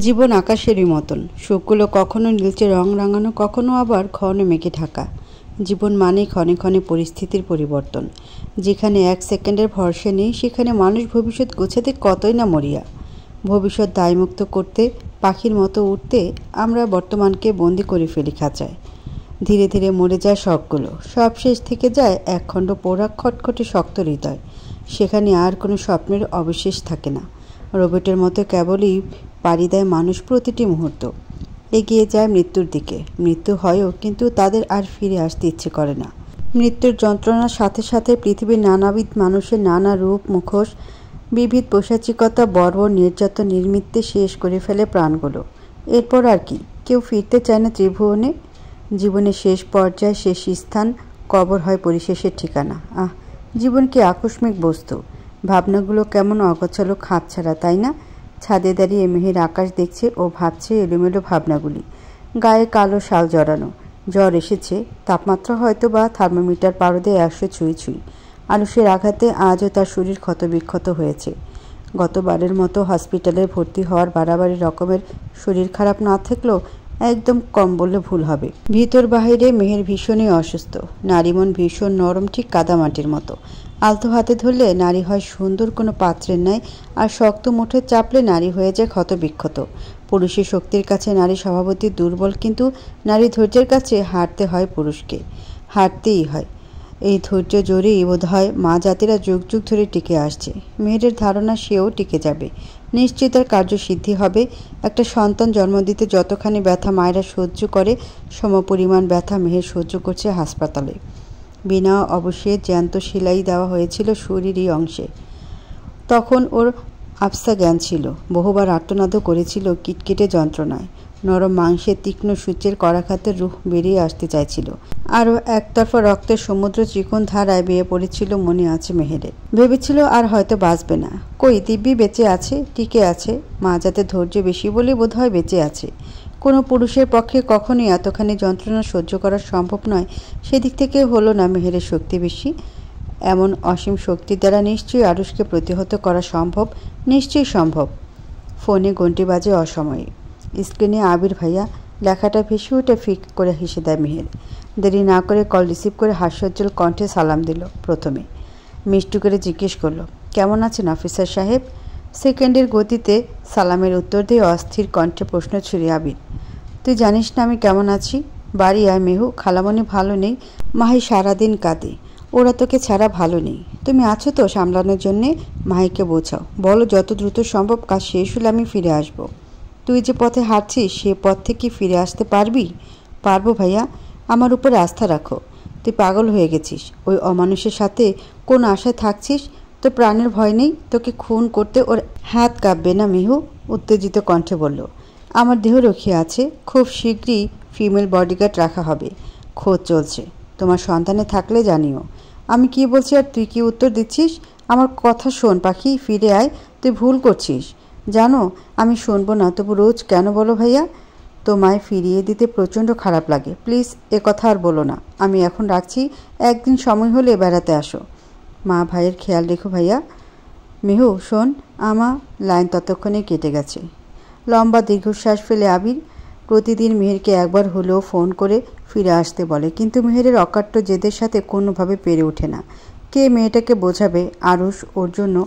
জীবন আকাশেরই মতন, সুখগুলো কখনো নীলচে রং রাঙানো, কখনো আবার ঘন মেঘে ঢাকা। জীবন মানেই ক্ষণে ক্ষণে পরিস্থিতির পরিবর্তন। যেখানে এক সেকেন্ডের ভরসা নেই, সেখানে মানুষ ভবিষ্যৎ গোছাতে কতই না মরিয়া। ভবিষ্যৎ দায়মুক্ত করতে, পাখির মতো উঠতে আমরা বর্তমানকে বন্দি করে ফেলি খাঁচায়। ধীরে ধীরে মরে যায় শখগুলো, সব শেষ থেকে যায় একখণ্ড পোড়া খটখটে শক্ত হৃদয়। সেখানে আর কোনো স্বপ্নের অবশেষ থাকে না। রোবটের মতো কেবলই পাড়ি দেয় মানুষ প্রতিটি মুহূর্ত। এগিয়ে যায় মৃত্যুর দিকে। মৃত্যু হয়ও, কিন্তু তাদের আর ফিরে আসতে ইচ্ছে করে না। মৃত্যুর যন্ত্রণার সাথে সাথে পৃথিবীর নানাবিধ মানুষের নানা রূপ মুখোশ, বিবিধ পৈশাচিকতা, বর্বর নির্যাতন নির্মিত্তে শেষ করে ফেলে প্রাণগুলো। এরপর আর কি? কেউ ফিরতে চায় না ত্রিভুবনে। জীবনের শেষ পর্যায়ে শেষ স্থান, কবর হয় পরিশেষের ঠিকানা। জীবন কি আকস্মিক বস্তু! ভাবনাগুলো কেমন অগোছালো, খাপছাড়া, তাই না? ছাদে দাঁড়িয়ে মেহের আকাশ দেখছে ও ভাবছে এলোমেলো ভাবনাগুলি। গায়ে কালো শাল জড়ানো। জ্বর এসেছে, তাপমাত্রা হয়তো বা থার্মোমিটার পারদে 100 ছুঁই ছুঁই। আলুষের আঘাতে আজও তার শরীর ক্ষতবিক্ষত হয়েছে। গতবারের মতো হসপিটালে ভর্তি হওয়ার বাড়াবাড়ি রকমের শরীর খারাপ না থাকলেও একদম কম বললে ভুল হবে। ভিতর বাহিরে মেহের ভীষণই অসুস্থ। নারী মন ভীষণ নরম, ঠিক কাদামাটির মতো। আলতো হাতে ধরলে নারী হয় সুন্দর কোনো পাত্রের ন্যায়, আর শক্ত মুঠে চাপলে নারী হয়ে যায় ক্ষতবিক্ষত। পুরুষের শক্তির কাছে নারী স্বভাবতই দুর্বল, কিন্তু নারী ধৈর্যের কাছে হারতে হয় পুরুষকে। হারতেই হয়। এই ধৈর্য জোরেই বোধ হয় মা জাতিরা যুগ যুগ ধরে টিকে আসছে। মেয়েদের ধারণা সেও টিকে যাবে। নিশ্চয়ই তার কার্যসিদ্ধি হবে। একটা সন্তান জন্ম দিতে যতখানি ব্যথা মায়েরা সহ্য করে, সমপরিমাণ ব্যথা মেহের সহ্য করছে হাসপাতালে। বিনা অবশ্যই জ্যান্ত সেলাই দেওয়া হয়েছিল শরীরই অংশে। তখন ওর আবসা জ্ঞান ছিল। বহুবার আর্তনাদও করেছিল কিটকিটে যন্ত্রণায়। নরম মাংসের তীক্ষ্ণ সূচের করাঘাতের রুহ বেরিয়ে আসতে চাইছিল। আরও একতরফা রক্তের সমুদ্র চিকন ধারায় বেয়ে পড়েছিল, মনে আছে মেহেরের। ভেবেছিল আর হয়তো বাঁচবে না। কই, দিব্যি বেঁচে আছে, টিকে আছে। মা যাতে ধৈর্য বেশি বলে বোধ হয় বেঁচে আছে। কোনো পুরুষের পক্ষে কখনোই এতখানি যন্ত্রণা সহ্য করা সম্ভব নয়। সেদিক থেকে হলো না মেহেরের শক্তি বেশি। এমন অসীম শক্তির দ্বারা নিশ্চয়ই আরুষকে প্রতিহত করা সম্ভব। নিশ্চয়ই সম্ভব। ফোনে ঘন্টি বাজে অসময়ে। স্ক্রিনে আবির ভাইয়া লেখাটা ভেসে উঠে ফিক করে হেসে দেয় মেহের। দেরি না করে কল রিসিভ করে হাস্যোজ্জ্বল কণ্ঠে সালাম দিল। প্রথমে মিষ্টি করে জিজ্ঞেস করলো, কেমন আছেন অফিসার সাহেব? সেকেন্ডের গতিতে সালামের উত্তর দিয়ে অস্থির কণ্ঠে প্রশ্ন ছুড়ে আবির, তুই জানিস না আমি কেমন আছি? বাড়ি আয় মেহু, খালামণি ভালো নেই। মাহি সারাদিন কাঁদে। ওরা তোকে ছাড়া ভালো নেই। তুমি আছো তো সামলানোর জন্যে? মাহিকে বোঝাও, বলো যত দ্রুত সম্ভব কাজ শেষ হলে আমি ফিরে আসব। তুই যে পথে হাঁটছিস সে পথ থেকে ফিরে আসতে পারবি? পারবো ভাইয়া, আমার উপরে আস্থা রাখো। তুই পাগল হয়ে গেছিস। ওই অমানুষের সাথে কোন আশায় থাকছিস? তোর প্রাণের ভয় নেই? তোকে খুন করতে ওর হাত কাঁপবে না? মেহু উত্তেজিত কণ্ঠে বলল, আমার দেহ রক্ষী আছে। খুব শীঘ্রই ফিমেল বডিগার্ড রাখা হবে। খোঁজ চলছে। তোমার সন্তানে থাকলে জানিও। আমি কি বলছি আর তুই কি উত্তর দিচ্ছিস? আমার কথা শোন পাখি, ফিরে আয়। তুই ভুল করছিস। জানো আমি শুনবো না, তবু রোজ কেন বলো ভাইয়া? তোমায় ফিরিয়ে দিতে প্রচণ্ড খারাপ লাগে। প্লিজ এ কথা আর বলো না। আমি এখন রাখছি, একদিন সময় হলে বেড়াতে আসো। মা ভাইয়ের খেয়াল রেখো ভাইয়া। মেহু শোন, আমার লাইন ততক্ষণে কেটে গেছে। লম্বা দীর্ঘশ্বাস ফেলে আবির প্রতিদিন মেহেরকে একবার হলেও ফোন করে ফিরে আসতে বলে, কিন্তু মেহেরের অকাট্য জেদের সাথে কোনোভাবে পেরে ওঠে না। কে মেয়েটাকে বোঝাবে? আরুষ ওর জন্য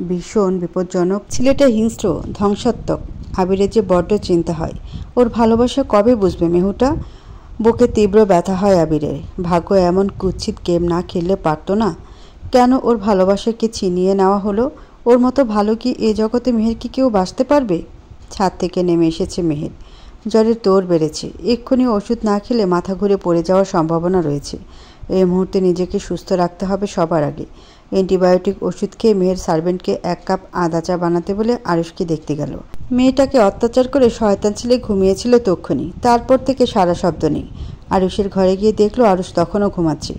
ভীষণ বিপজ্জনক। ছেলেটা হিংস্র, ধ্বংসাত্মক। আবিরের যে বড্ড চিন্তা হয়। ওর ভালোবাসা কবে বুঝবে মেহুটা? বুকে তীব্র ব্যথা হয় আবিরের। ভাগ্য এমন কুৎসিত গেম না খেললে পারত না? কেন ওর ভালোবাসাকে ছিনিয়ে নেওয়া হলো? ওর মতো ভালো কি এ জগতে মেহের কি কেউ বাঁচতে পারবে? ছাদ থেকে নেমে এসেছে মেহের। জ্বরের তোর বেড়েছে। এক্ষুনি ওষুধ না খেলে মাথা ঘুরে পড়ে যাওয়ার সম্ভাবনা রয়েছে। এই মুহূর্তে নিজেকে সুস্থ রাখতে হবে সবার আগে। অ্যান্টিবায়োটিক ওষুধ খেয়ে মেহের সার্ভেন্টকে 1 কাপ আদা চা বানাতে বলে আরুষকে দেখতে গেল। মেয়েটাকে অত্যাচার করে শয়তান ছেলে ঘুমিয়েছিল তক্ষুনি। তারপর থেকে সারা শব্দ নেই। আরুষের ঘরে গিয়ে দেখলো আরুষ তখনও ঘুমাচ্ছে।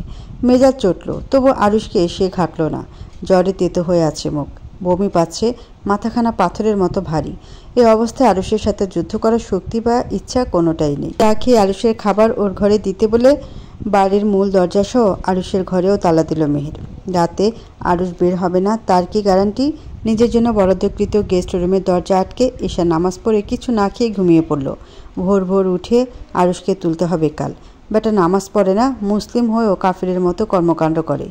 মেজাজ চটল, তবু আরুষকে সে ঘাটল না। জ্বরে তেতো হয়ে আছে মুখ। বমি পাচ্ছে, মাথাখানা পাথরের মতো ভারী। এ অবস্থায় আরুষের সাথে যুদ্ধ করার শক্তি বা ইচ্ছা কোনোটাই নেই। তা খেয়ে আরুষের খাবার ওর ঘরে দিতে বলে বাড়ির মূল দরজাসহ আরুষের ঘরেও তালা দিল মেহের। রাতে আরুষ বের হবে না তার কি গ্যারান্টি? নিজের জন্য বরাদ্দকৃত গেস্ট রুমের দরজা আটকে ঈশা নামাজ পড়ে কিছু না খেয়ে ঘুমিয়ে পড়ল। ভোর ভোর উঠে আরুষকে তুলতে হবে কাল। বেটা নামাজ পড়ে না, মুসলিম হয়েও কাফিরের মতো কর্মকাণ্ড করে।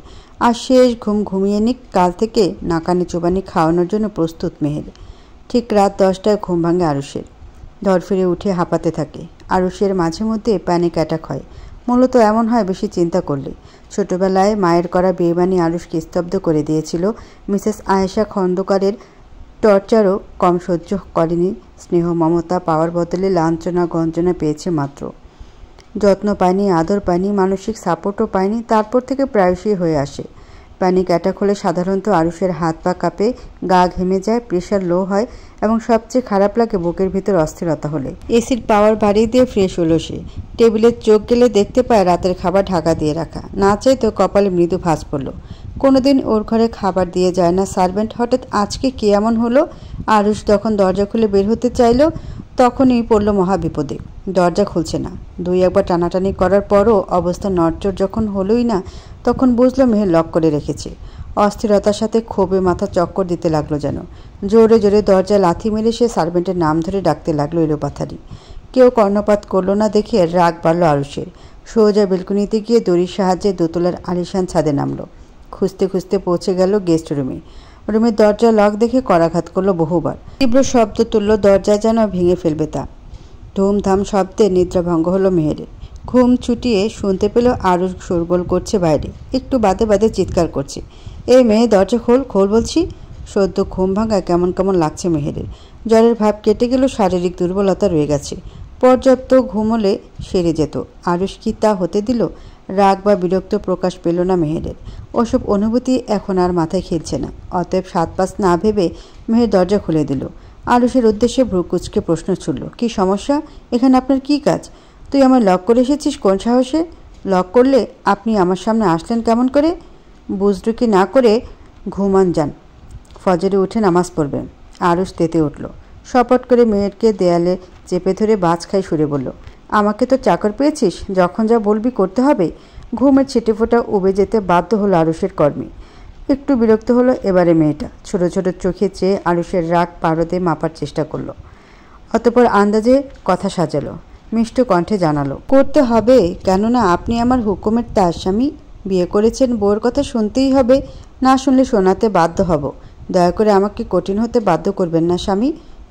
আর শেষ ঘুম ঘুমিয়ে নিক, কাল থেকে নাকানি চোবানি খাওয়ানোর জন্য প্রস্তুত মেহের। ঠিক রাত 10টায় ঘুম ভাঙে আরুষের। ধরফিরে উঠে হাঁপাতে থাকে। আরুষের মাঝে মধ্যে প্যানিক অ্যাটাক হয়। মূলত এমন হয় বেশি চিন্তা করলে। ছোটবেলায় মায়ের করা বেইমানি আরুষকে স্তব্ধ করে দিয়েছিল। মিসেস আয়েশা খন্দকারের টর্চারও কম সহ্য করেনি। স্নেহ মমতা পাওয়ার বদলে লাঞ্ছনা গঞ্জনা পেয়েছে মাত্র। যত্ন পায়নি, আদর পায়নি, মানসিক সাপোর্টও পায়নি। তারপর থেকে প্রায়শই হয়ে আসে। প্যানিক অ্যাটাক হলে সাধারণত আরুষের হাত পা কাঁপে, গা ঘেমে যায়, প্রেশার লো হয় এবং সবচেয়ে খারাপ লাগে বুকের ভিতর অস্থিরতা হলে। এসির পাওয়ার বাড়িয়ে দিয়ে ফ্রেশ হলো সে। টেবিলের চোখ গেলে দেখতে পায় রাতের খাবার ঢাকা দিয়ে রাখা। না চাইতো কপালে মৃদু ভাঁজ পড়ল। কোনোদিন ওর ঘরে খাবার দিয়ে যায় না সার্ভেন্ট। হঠাৎ আজকে কি এমন হলো? আরুষ যখন দরজা খুলে বের হতে চাইল তখনই পড়ল মহাবিপদে। দরজা খুলছে না। 2-1বার টানাটানি করার পরও অবস্থা নড়চড় যখন হলোই না, তখন বুঝলো মেহের লক করে রেখেছে। অস্থিরতার সাথে ক্ষোভে মাথা চক্কর দিতে লাগলো যেন। জোরে জোরে দরজায় লাথি মেরে সে সার্ভেন্টের নাম ধরে ডাকতে লাগলো এলোপাথারি। কেউ কর্ণপাত করল না দেখে রাগ বাড়ল আরুষের। সোজা বেলকুনিতে গিয়ে দড়ির সাহায্যে দোতলার আলিশান ছাদে নামলো। খুঁজতে খুঁজতে পৌঁছে গেল গেস্ট রুমে। রুমের দরজা লক দেখে করাঘাত করলো বহুবার। তীব্র শব্দ তুলল, দরজা যেন ভেঙে ফেলবে তা। ধুমধাম শব্দে নিদ্রাভঙ্গ হলো মেহেরের। ঘুম ছুটিয়ে শুনতে পেল আরুষ শোরগোল করছে বাইরে। একটু বাদে বাদে চিৎকার করছে, এই মেয়ে দরজা খোল, খোল বলছি। সদ্য ঘুম ভাঙায় কেমন কেমন লাগছে মেহেরের। জ্বরের ভাব কেটে গেল, শারীরিক দুর্বলতা রয়ে গেছে। পর্যাপ্ত ঘুমলে সেরে যেত। আরুষ কি তা হতে দিল? রাগ বা বিরক্ত প্রকাশ পেল না মেহেরের। ওসব অনুভূতি এখন আর মাথায় খেলছে না। অতএব 7-5 না ভেবে মেহের দরজা খুলে দিল। আরুষের উদ্দেশ্যে ভ্রুকুচকে প্রশ্ন ছুড়ল, কি সমস্যা? এখানে আপনার কি কাজ? তুই আমার লক করে এসেছিস কোন সাহসে? লক করলে আপনি আমার সামনে আসলেন কেমন করে? বুজরুকি না করে ঘুমান যান, ফজরে উঠে নামাজ পড়বেন। আরুষ তেতে উঠল। শপট করে মেয়েরকে দেয়ালে চেপে ধরে বাজ খাই সুরে বলল, আমাকে তো চাকর পেয়েছিস, যখন যা বলবি করতে হবে। ঘুমের ছিটেফোঁটা উবে যেতে বাধ্য হলো আরুষের কর্মী। একটু বিরক্ত হলো এবারে মেয়েটা। ছোট ছোট চোখে চেয়ে আরুষের রাগ পারদে মাপার চেষ্টা করলো। অতঃপর আন্দাজে কথা সাজালো, মিষ্ট কণ্ঠে জানালো, করতে হবে, কেননা আপনি আমার হুকুমের তার স্বামী। বিয়ে করেছেন, বউয়ের কথা শুনতেই হবে, না শুনলে শোনাতে বাধ্য হব। দয়া করে আমাকে কঠিন হতে বাধ্য করবেন না স্বামী।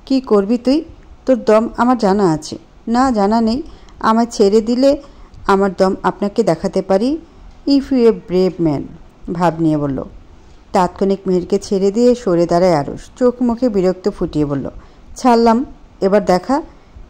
কি করবি তুই? তোর দম আমার জানা আছে। না, জানা নেই। আমায় ছেড়ে দিলে আমার দম আপনাকে দেখাতে পারি। If you a brave man, ভাব নিয়ে বলল। তাৎক্ষণিক মেহেরকে ছেড়ে দিয়ে সরে দাঁড়ায় আরুষ। চোখ মুখে বিরক্ত ফুটিয়ে বলল, ছাড়লাম, এবার দেখা।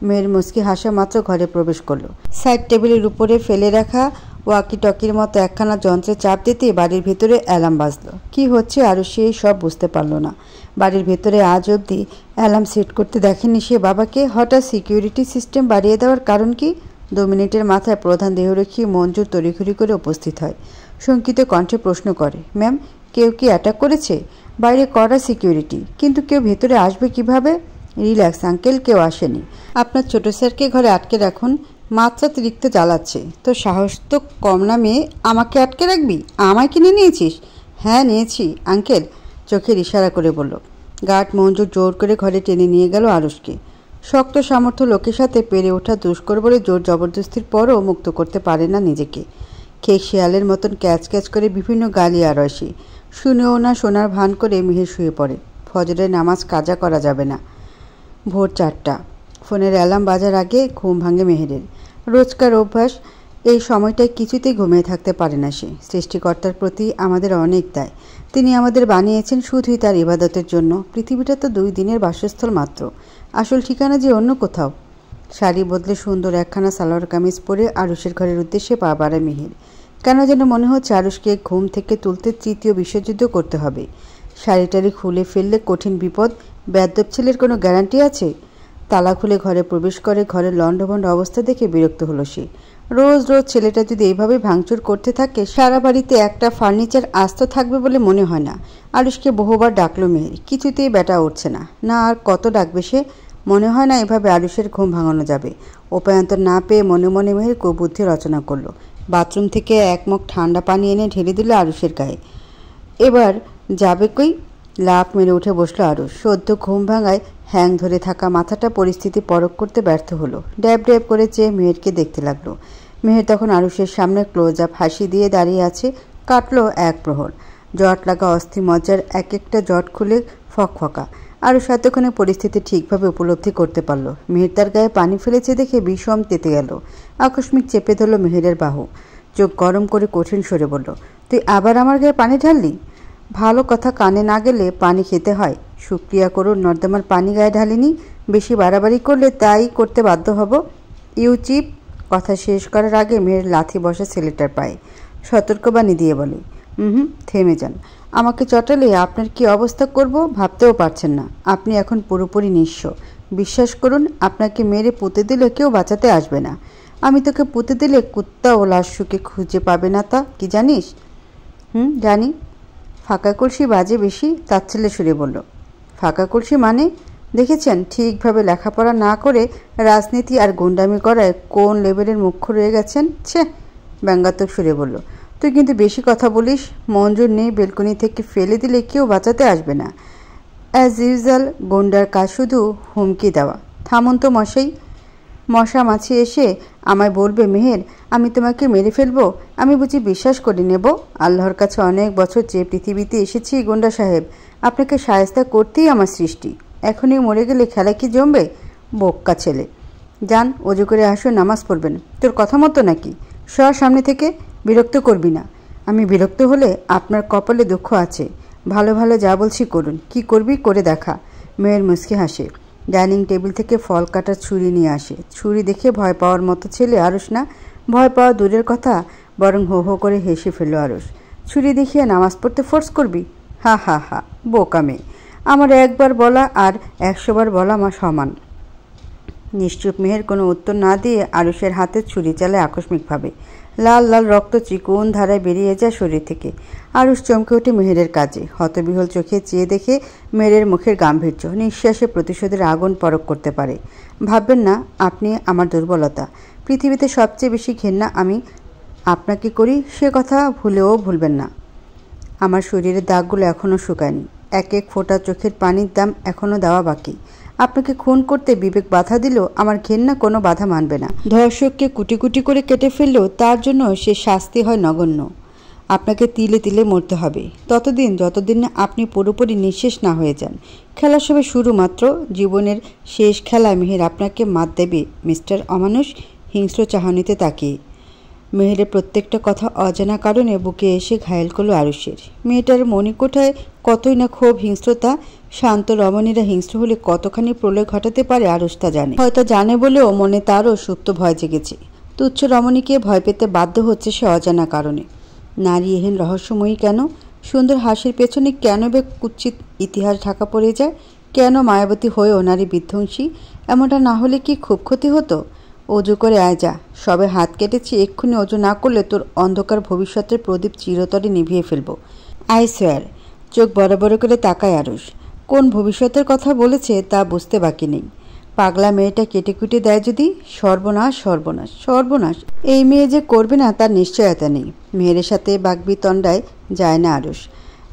মেয়ের মুচকি হাসা মাত্র ঘরে প্রবেশ করলো। সাইড টেবিলের উপরে ফেলে রাখা ওয়াকি টকির মতো একখানা যন্ত্রে চাপ দিতে বাড়ির ভেতরে অ্যালার্ম বাজলো। কি হচ্ছে আরুষ সেই সব বুঝতে পারল না। বাড়ির ভেতরে আজ অবধি অ্যালার্ম সেট করতে দেখেনি সে বাবাকে। হঠাৎ সিকিউরিটি সিস্টেম বাড়িয়ে দেওয়ার কারণ কি? 2 মিনিটের মাথায় প্রধান দেহরক্ষী মঞ্জুর তড়িঘড়ি করে উপস্থিত হয়। শঙ্কিত কণ্ঠে প্রশ্ন করে, ম্যাম, কেউ কি অ্যাটাক করেছে? বাইরে কড়া সিকিউরিটি, কিন্তু কেউ ভেতরে আসবে কিভাবে? রিল্যাক্স আঙ্কেল, কেউ আসেনি। আপনার ছোট স্যারকে ঘরে আটকে রাখুন, মাত্রাতিরিক্ত জ্বালাচ্ছে। তো সাহস তো কম না মেয়ে, আমাকে আটকে রাখবি? আমায় কিনে নিয়েছিস? হ্যাঁ নিয়েছি আঙ্কেল, চোখের ইশারা করে বলল। গার্ড মঞ্জুর জোর করে ঘরে টেনে নিয়ে গেল আরুষকে। শক্ত সামর্থ্য লোকের সাথে পেরে ওঠা দুষ্কর বলে জোর জবরদস্তির পরও মুক্ত করতে পারে না নিজেকে। খেয়ে শিয়ালের মতন ক্যাচ ক্যাচ করে বিভিন্ন গালি আরশি। শুনেও না শোনার ভান করে মেহের শুয়ে পড়ে। ফজরের নামাজ কাজা করা যাবে না। ভোর 4টা। ফোনের অ্যালার্ম বাজার আগে ঘুম ভাঙে মেহেরের। রোজকার অভ্যাস। এই সময়টায় কিছুতেই ঘুমিয়ে থাকতে পারে না সে। সৃষ্টিকর্তার প্রতি আমাদের অনেক দায়। তিনি আমাদের বানিয়েছেন শুধুই তার ইবাদতের জন্য। পৃথিবীটা তো 2 দিনের বাসস্থল মাত্র, আসল ঠিকানা যে অন্য কোথাও। শাড়ি বদলে সুন্দর একখানা সালোয়ার কামিজ পরে আরুষের ঘরের উদ্দেশ্যে পা বাড়ায় মেহের। কেন যেন মনে হচ্ছে আরুষকে ঘুম থেকে তুলতে তৃতীয় বিশ্বযুদ্ধ করতে হবে। শাড়িটারি খুলে ফেললে কঠিন বিপদ। বেয়াদ্দপ ছেলের কোনো গ্যারান্টি আছে? তালা খুলে ঘরে প্রবেশ করে। ঘরের লণ্ডভণ্ড অবস্থা দেখে বিরক্ত হলো সে। রোজ রোজ ছেলেটা যদি এইভাবে ভাঙচুর করতে থাকে, সারা বাড়িতে একটা ফার্নিচার আস্ত থাকবে বলে মনে হয় না। আরুষকে বহুবার ডাকলো মেহের, কিছুতেই ব্যাটা উঠছে না। না আর কত ডাকবে সে? মনে হয় না এভাবে আরুষের ঘুম ভাঙানো যাবে। উপায়ান্তর না পেয়ে মনে মনে মেহের কুবুদ্ধি রচনা করলো। বাথরুম থেকে 1 মগ ঠান্ডা পানি এনে ঢেলে দিল আরুষের গায়ে। এবার যাবে কই? লাফ মেরে উঠে বসলো আরুষ। সদ্য ঘুম ভাঙায় হ্যাং ধরে থাকা মাথাটা পরিস্থিতি পরখ করতে ব্যর্থ হলো। ড্যাব ড্যাব করে চেয়ে মেহেরকে দেখতে লাগলো। মেহের তখন আরুষের সামনে ক্লোজ আপ হাসি দিয়ে দাঁড়িয়ে আছে। কাটলো এক প্রহর। জট লাগা অস্থি মজ্জার এক একটা জট খুলে ফকফকা। আরুষ এতক্ষণে পরিস্থিতি ঠিকভাবে উপলব্ধি করতে পারল। মেহের তার গায়ে পানি ফেলেছে দেখে বিষম তেতে গেল। আকস্মিক চেপে ধরল মেহেরের বাহু। চোখ গরম করে কঠিন সরে বলল, তুই আবার আমার গায়ে পানি ঢাললি? ভালো কথা কানে না গেলে পানি খেতে হয়। শুক্রিয়া করুন নর্দমার পানি গায়ে ঢালিনি। বেশি বাড়াবাড়ি করলে তাই করতে বাধ্য হব। You cheap. কথা শেষ করার আগে মেয়ের লাথি বসা ছেলেটার পায়ে সতর্কবাণী দিয়ে বলে, থেমে যান। আমাকে চটালে আপনার কি অবস্থা করব ভাবতেও পারছেন না। আপনি এখন পুরোপুরি নিঃস্ব। বিশ্বাস করুন, আপনাকে মেরে পুঁতে দিলে কেউ বাঁচাতে আসবে না। আমি তোকে পুঁতে দিলে কুত্তা ও লাশুকে খুঁজে পাবে না, তা কি জানিস? জানি। ফাঁকা কলসি বাজে বেশি, তাচ্ছিল্যে সুরে বলল। ফাঁকা কলসি মানে? দেখেছেন ঠিকভাবে লেখাপড়া না করে রাজনীতি আর গুন্ডামি করায় কোন লেভেলের মুখ্য রয়ে গেছেন। ছে, ব্যঙ্গাত্মক সুরে বলল। তুই কিন্তু বেশি কথা বলিস। মঞ্জুর নেই বেলকনি থেকে ফেলে দিলে কেউ বাঁচাতে আসবে না। অ্যাজ ইউজুয়াল গুন্ডার কাজ শুধু হুমকি দেওয়া। থামুন তো মশাই। মশা মাছি এসে আমায় বলবে, মেহের আমি তোমাকে মেরে ফেলবো? আমি বুঝি বিশ্বাস করে নেব? আল্লাহর কাছে অনেক বছর চেয়ে পৃথিবীতে এসেছি গুন্ডা সাহেব। আপনাকে শায়েস্তা করতেই আমার সৃষ্টি। এখনই মরে গেলে খেলা কি জমবে? বোক্কা ছেলে। যান, অজু করে আসো, নামাজ পড়বেন। তোর কথা মতো নাকি? সর সামনে থেকে। বিরক্ত করবি না। আমি বিরক্ত হলে আপনার কপালে দুঃখ আছে। ভালো ভালো যা বলছি করুন। কি করবি করে দেখা। মেয়ের মুচকি হাসে। ডাইনিং টেবিল থেকে ফল কাটার ছুরি নিয়ে আসে। ছুরি দেখে ভয় পাওয়ার মতো ছেলে আরুষ না। ভয় পাওয়া দূরের কথা, বরং হো হো করে হেসে ফেলল আরুষ। ছুরি দেখিয়ে নামাজ পড়তে ফোর্স করবি? হা হা হা, বোকা মেয়ে। আমার একবার বলা আর 100 বার বলা মা সমান। নিশ্চুপ মেহের কোনো উত্তর না দিয়ে আরুষের হাতে ছুরি চালায় আকস্মিকভাবে। লাল লাল রক্ত চিকন ধারায় বেরিয়ে যায় শরীর থেকে। আরুষ চমকে ওঠে মেহেরের কাজে। হতবিহল চোখে চেয়ে দেখে মেহেরের মুখের গাম্ভীর্য। নিঃশ্বাসে প্রতিশোধের আগুন পরখ করতে পারে। ভাববেন না আপনি আমার দুর্বলতা। পৃথিবীতে সবচেয়ে বেশি ঘেন্না আমি আপনাকে করি, সে কথা ভুলেও ভুলবেন না। আমার শরীরের দাগগুলো এখনও শুকায়নি। এক এক ফোঁটা চোখের পানির দাম এখনও দেওয়া বাকি। আপনাকে খুন করতে বিবেক বাধা দিলেও আমার ঘেন্না কোনো বাধা মানবে না। ধর্ষককে কুটি কুটি করে কেটে ফেললেও তার জন্য সে শাস্তি হয় নগণ্য। আপনাকে তিলে তিলে মরতে হবে ততদিন যতদিন না আপনি পুরোপুরি নিঃশেষ না হয়ে যান। খেলা সবে শুরু মাত্র। জীবনের শেষ খেলায় মেহের আপনাকে মাত দেবে মিস্টার অমানুষ। হিংস্র চাহনিতে তাকিয়ে মেহেরের প্রত্যেকটা কথা অজানা কারণে বুকে এসে ঘায়েল করল আরুষের। মেয়েটার মণিকোঠায় কতই না ক্ষোভ, হিংস্রতা। শান্ত রমণীরা হিংস্র হলে কতখানি প্রলয় ঘটাতে পারে আরুষ তা জানে। হয়তো জানে বলেও মনে তারও সুপ্ত ভয় জেগেছে। তুচ্ছ রমণীকে ভয় পেতে বাধ্য হচ্ছে সে অজানা কারণে। নারী এহেন রহস্যময়ী কেন? সুন্দর হাসির পেছনে কেন বে কুৎসিত ইতিহাস ঢাকা পড়ে যায়? কেন মায়াবতী হয়েও নারী বিধ্বংসী? এমনটা না হলে কি খুব ক্ষতি হতো? অজু করে আয় যা। সবে হাত কেটেছি, এক্ষুনি অজু না করলে তোর অন্ধকার ভবিষ্যতের প্রদীপ চিরতরে নিভিয়ে ফেলবো। I swear. চোখ বড় বড় করে তাকায় আরুষ। কোন ভবিষ্যতের কথা বলেছে তা বুঝতে বাকি নেই। পাগলা মেয়েটা কেটে কুটে দেয় যদি? সর্বনাশ সর্বনাশ সর্বনাশ। এই মেয়ে যে করবে না তার নিশ্চয়তা নেই। মেয়ের সাথে বাগবিতণ্ডায় যায় না আরুষ।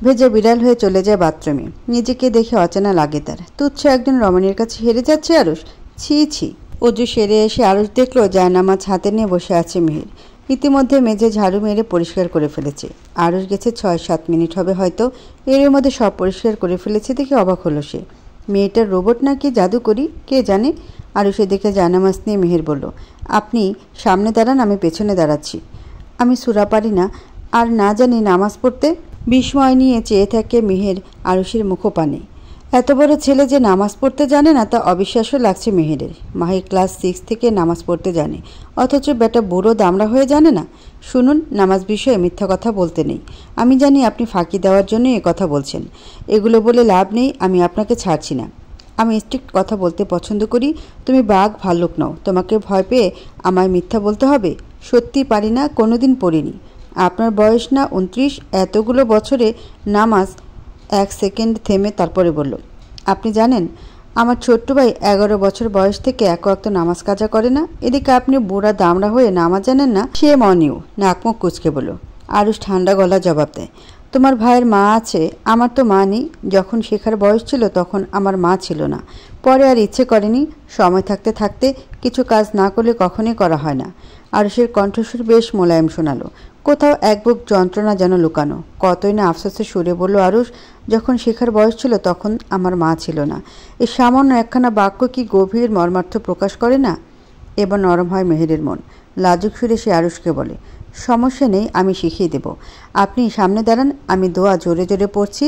ভেজা বিড়াল হয়ে চলে যায় বাথরুমে। নিজেকে দেখে অচেনা লাগে তার। তুচ্ছ একজন রমণীর কাছে হেরে যাচ্ছে আরুষ। ছি ছি। অজু সেরে এসে আরুষ দেখলো জায়নামাজ হাতে নিয়ে বসে আছে মেহের। ইতিমধ্যে মেঝে ঝাড়ু মেরে পরিষ্কার করে ফেলেছে। আরুষ গেছে 6-7 মিনিট হবে হয়তো। এর মধ্যে সব পরিষ্কার করে ফেলেছে দেখে অবাক হলো সে। মেয়েটার রোবট নাকি জাদু করি কে জানে। আরুষে দেখে জায়নামাজ নিয়ে মেহের বলল, আপনি সামনে দাঁড়ান, আমি পেছনে দাঁড়াচ্ছি। আমি সূরা পারি না আর না জানি নামাজ পড়তে। বিস্ময় নিয়ে চেয়ে থাকে মেহের আরুষের মুখপানে। এত বড় ছেলে যে নামাজ পড়তে জানে না তা অবিশ্বাস্য লাগছে মেহেরের। মাহি ক্লাস 6 থেকে নামাজ পড়তে জানে, অথচ বেটা বুড়ো দামড়া হয়ে জানে না। শুনুন, নামাজ বিষয়ে মিথ্যা কথা বলতে নেই। আমি জানি আপনি ফাঁকি দেওয়ার জন্য এ কথা বলছেন। এগুলো বলে লাভ নেই, আমি আপনাকে ছাড়ছি না। আমি স্ট্রিক্ট কথা বলতে পছন্দ করি। তুমি বাঘ ভাল্লুক নও। তোমাকে ভয় পেয়ে আমায় মিথ্যা বলতে হবে? সত্যি পারি না, কোনোদিন পড়িনি। আপনার বয়স না 29? এতগুলো বছরে নামাজ। 1 সেকেন্ড থেমে তারপরে বলল, আপনি জানেন আমার ছোট্ট ভাই 11 বছর বয়স থেকে এক ওয়াক্ত নামাজ কাজা করে না। এদিকে আপনি বুড়া দামড়া হয়ে নামাজ জানেন না। সে মনিও নাকমুখ কুচকে বলল। আরুষ ঠান্ডা গলা জবাব দেয়, তোমার ভাইয়ের মা আছে, আমার তো মা নেই। যখন শেখার বয়স ছিল তখন আমার মা ছিল না, পরে আর ইচ্ছে করেনি। সময় থাকতে থাকতে কিছু কাজ না করলে কখনোই করা হয় না। আরুষের কণ্ঠস্বর বেশ মোলায়েম শোনালো, কোথাও এক বুক যন্ত্রণা যেন লুকানো। কতই না আফসোসের সুরে বলল আরুষ, যখন শেখার বয়স ছিল তখন আমার মা ছিল না। এই সামান্য একখানা বাক্য কি গভীর মর্মার্থ প্রকাশ করে না? এবার নরম হয় মেহেরের মন। লাজুক সুরে সে আরুষকে বলে, সমস্যা নেই, আমি শিখিয়ে দেব। আপনি সামনে দাঁড়ান, আমি দোয়া জোরে জোরে পড়ছি,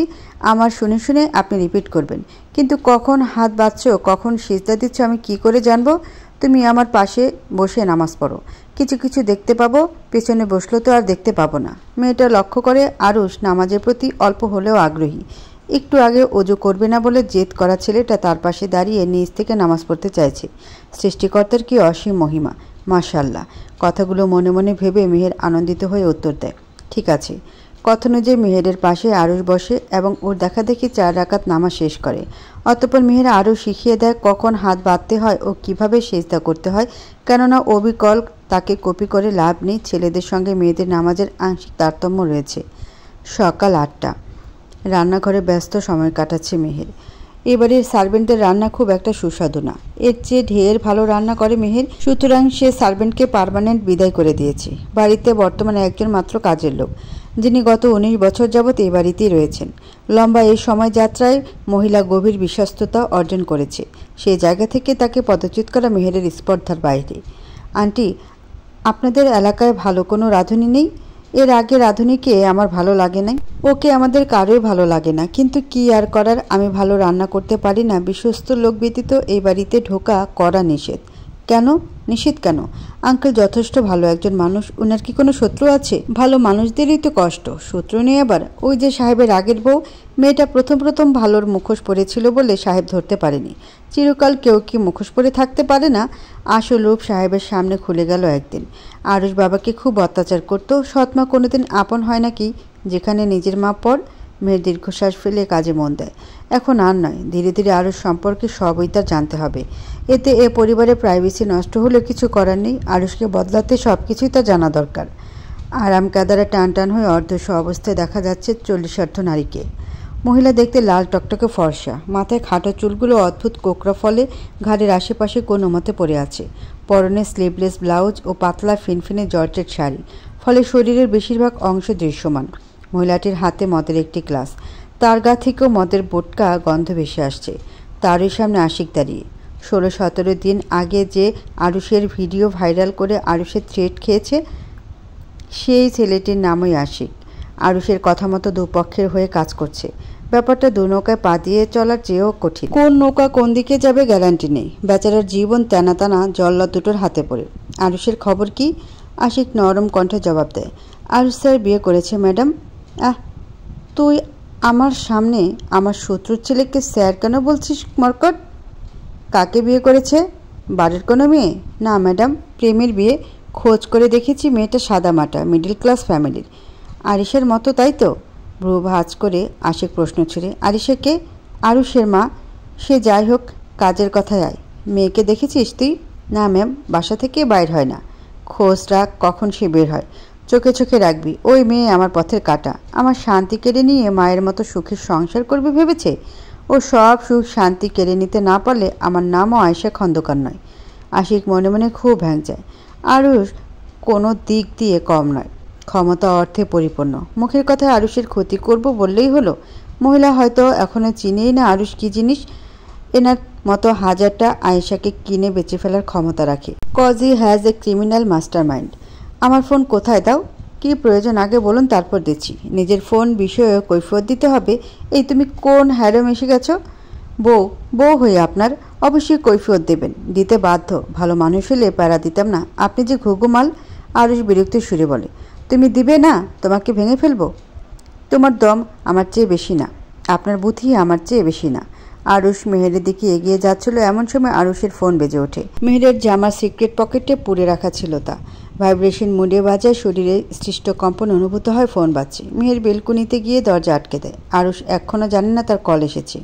আমার শুনে শুনে আপনি রিপিট করবেন। কিন্তু কখন হাত বাঁধছ, কখন সিজদা দিচ্ছ আমি কি করে জানবো? তুমি আমার পাশে বসে নামাজ পড়ো, কিছু কিছু দেখতে পাবো, পেছনে বসলে তো আর দেখতে পাবো না। মেয়েটা লক্ষ্য করে আরুষ নামাজের প্রতি অল্প হলেও আগ্রহী। একটু আগে ওযু করবে না বলে জেদ করা ছেলেটা তার পাশে দাঁড়িয়ে নিজ থেকে নামাজ পড়তে চাইছে। সৃষ্টিকর্তার কি অসীম মহিমা, মাশাআল্লাহ। কথাগুলো মনে মনে ভেবে মেহের আনন্দিত হয়ে উত্তর দেয়, ঠিক আছে। কথা অনুযায়ী মেহেরের পাশে আরুষ বসে এবং ওর দেখাদেখি 4 রাকাত নামাজ শেষ করে। অতঃপর মেহের আরও শিখিয়ে দেয় কখন হাত বাঁধতে হয় ও কিভাবে সেজদা করতে হয়, কেননা অবিকল তাকে কপি করে লাভ নেই। ছেলেদের সঙ্গে মেয়েদের নামাজের আংশিক তারতম্য রয়েছে। সকাল 8টা। রান্নাঘরে ব্যস্ত সময় কাটাচ্ছে মেহের। এবারের সার্ভেন্টদের রান্না খুব একটা সুস্বাদু না, এর চেয়ে ঢের ভালো রান্না করে মেহের। সুতরাং সে সার্ভেন্টকে পার্মানেন্ট বিদায় করে দিয়েছে। বাড়িতে বর্তমানে একজন মাত্র কাজের লোক, যিনি গত 19 বছর যাবৎ এই বাড়িতেই রয়েছেন। লম্বা এই সময় যাত্রায় মহিলা গভীর বিশ্বস্ততা অর্জন করেছে। সেই জায়গা থেকে তাকে পদচ্যুত করা মেহেরের স্পর্ধার বাইরে। আন্টি, আপনাদের এলাকায় ভালো কোনো রাঁধুনি নেই? এর আগে রাঁধুনিকে আমার ভালো লাগে নাই, ওকে আমাদের কারোই ভালো লাগে না। কিন্তু কি আর করার, আমি ভালো রান্না করতে পারি না। বিশ্বস্ত লোক ব্যতীত এই বাড়িতে ঢোকা করা নিষেধ। কেন নিষেধ কেন? আঙ্কেল যথেষ্ট ভালো একজন মানুষ, ওনার কি কোনো শত্রু আছে? ভালো মানুষদেরই তো কষ্ট, শত্রু নেই আবার। ওই যে সাহেবের আগের বউ, মেয়েটা প্রথম প্রথম ভালোর মুখোশ পরেছিল বলে সাহেব ধরতে পারেনি। চিরকাল কেউ কি মুখোশ পরে থাকতে পারে না? আসল রূপ সাহেবের সামনে খুলে গেল একদিন। আরুষ বাবাকে খুব অত্যাচার করত। সৎমা কোনোদিন আপন হয় নাকি? যেখানে নিজের মা পর। মেয়ের দীর্ঘশ্বাস ফেলে কাজে মন দেয়। এখন আর নয়, ধীরে ধীরে আরুষ সম্পর্কে সবই তার জানতে হবে। এতে এ পরিবারের প্রাইভেসি নষ্ট হলেও কিছু করার নেই। আরুষকে বদলাতে সব কিছুই তার জানা দরকার। আরাম কাদারে টান টান হয়ে অর্ধশ অবস্থায় দেখা যাচ্ছে 40 নারীকে। মহিলা দেখতে লাল টকটকে ফর্সা, মাথায় খাটো চুলগুলো অদ্ভুত কোকড়া ফলে ঘাড়ের আশেপাশে কোনো মতে পড়ে আছে। পরনে স্লিভলেস ব্লাউজ ও পাতলা ফিনফিনে জর্জেট শাড়ি, ফলে শরীরের বেশিরভাগ অংশ দৃশ্যমান। মহিলাটির হাতে মদের একটি গ্লাস, তার গা থেকেও মদের বোটকা গন্ধ ভেসে আসছে। তারই সামনে আশিক দাঁড়িয়ে। 16-17 দিন আগে যে আরুষের ভিডিও ভাইরাল করে আরুষের থ্রেট খেয়েছে, সেই ছেলেটির নামই আশিক। আরুষের কথা মতো দুপক্ষের হয়ে কাজ করছে। ব্যাপারটা দু নৌকায় পা দিয়ে চলার চেয়েও কঠিন। কোন নৌকা কোন দিকে যাবে গ্যারান্টি নেই। বেচারার জীবন টানা টানা জল্লাদ দুটোর হাতে পড়ে। আরুষের খবর কি? আশিক নরম কণ্ঠে জবাব দেয়, আরুষ স্যার বিয়ে করেছে ম্যাডাম। তুই আমার সামনে আমার শত্রুর ছেলেকে স্যার কেন বলছিস মরকট? কাকে বিয়ে করেছে? বাড়ির কোনো মেয়ে? না ম্যাডাম, প্রেমের বিয়ে। খোঁজ করে দেখেছি, মেয়েটা সাদামাটা, মিডল ক্লাস ফ্যামিলির। আরিশের মতো, তাই তো? ভ্রু ভাঁজ করে আশিক প্রশ্ন ছুড়ে। আরিশা কে? আরুষের মা। সে যাই হোক, কাজের কথায় আয়। মেয়েকে দেখেছিস তুই? না ম্যাম, বাসা থেকে বাইর হয় না। খোঁজ রাখ কখন সে বের হয়, চোখে চোখে রাখবি। ওই মেয়ে আমার পথের কাঁটা। আমার শান্তি কেড়ে নিয়ে মায়ের মতো সুখের সংসার করবে ভেবেছে। ও সব সুখ শান্তি কেড়ে নিতে না পারলে আমার নামও আয়েশা খন্দকার নয়। আশিক মনে মনে খুব ভ্যাংচায়। আরুষ কোনো দিক দিয়ে কম নয়, ক্ষমতা অর্থে পরিপূর্ণ। মুখের কথায় আরুষের ক্ষতি করব বললেই হলো। মহিলা হয়তো এখনও চিনেই না আরুষ কী জিনিস। এনার মতো হাজারটা আয়েশাকে কিনে বেঁচে ফেলার ক্ষমতা রাখে। Cause he has a criminal master mind. আমার ফোন কোথায় দাও? কি প্রয়োজন আগে বলুন, তারপর দিচ্ছি। নিজের ফোন বিষয়ে কৈফিয়ত দিতে হবে। এই তুমি কোন হ্যারম এসে গেছো? বউ হয়ে আপনার অবশ্যই কৈফিয়ত দেবেন, দিতে বাধ্য। ভালো মানুষ হলে প্যারা দিতাম না। আপনি যে ঘুঘুমাল। আরুষ বিরক্ত সুরে বলে, তুমি দিবে না? তোমাকে ভেঙে ফেলবো। তোমার দম আমার চেয়ে বেশি না, আপনার বুদ্ধি আমার চেয়ে বেশি না। আরুষ মেহেরের দিকে এগিয়ে যাচ্ছিল, এমন সময় আরুষের ফোন বেজে ওঠে। মেহেরের জামার সিক্রেট পকেটে পুড়ে রাখা ছিল তা। ভাইব্রেশন মুডে বাজায়, শরীরে সৃষ্ট কম্পন অনুভূত হয়। ফোন বাজছে। মেহের বেলকুনিতে গিয়ে দরজা আটকে দেয়। আরুষ এখনও জানে না তার কল এসেছে।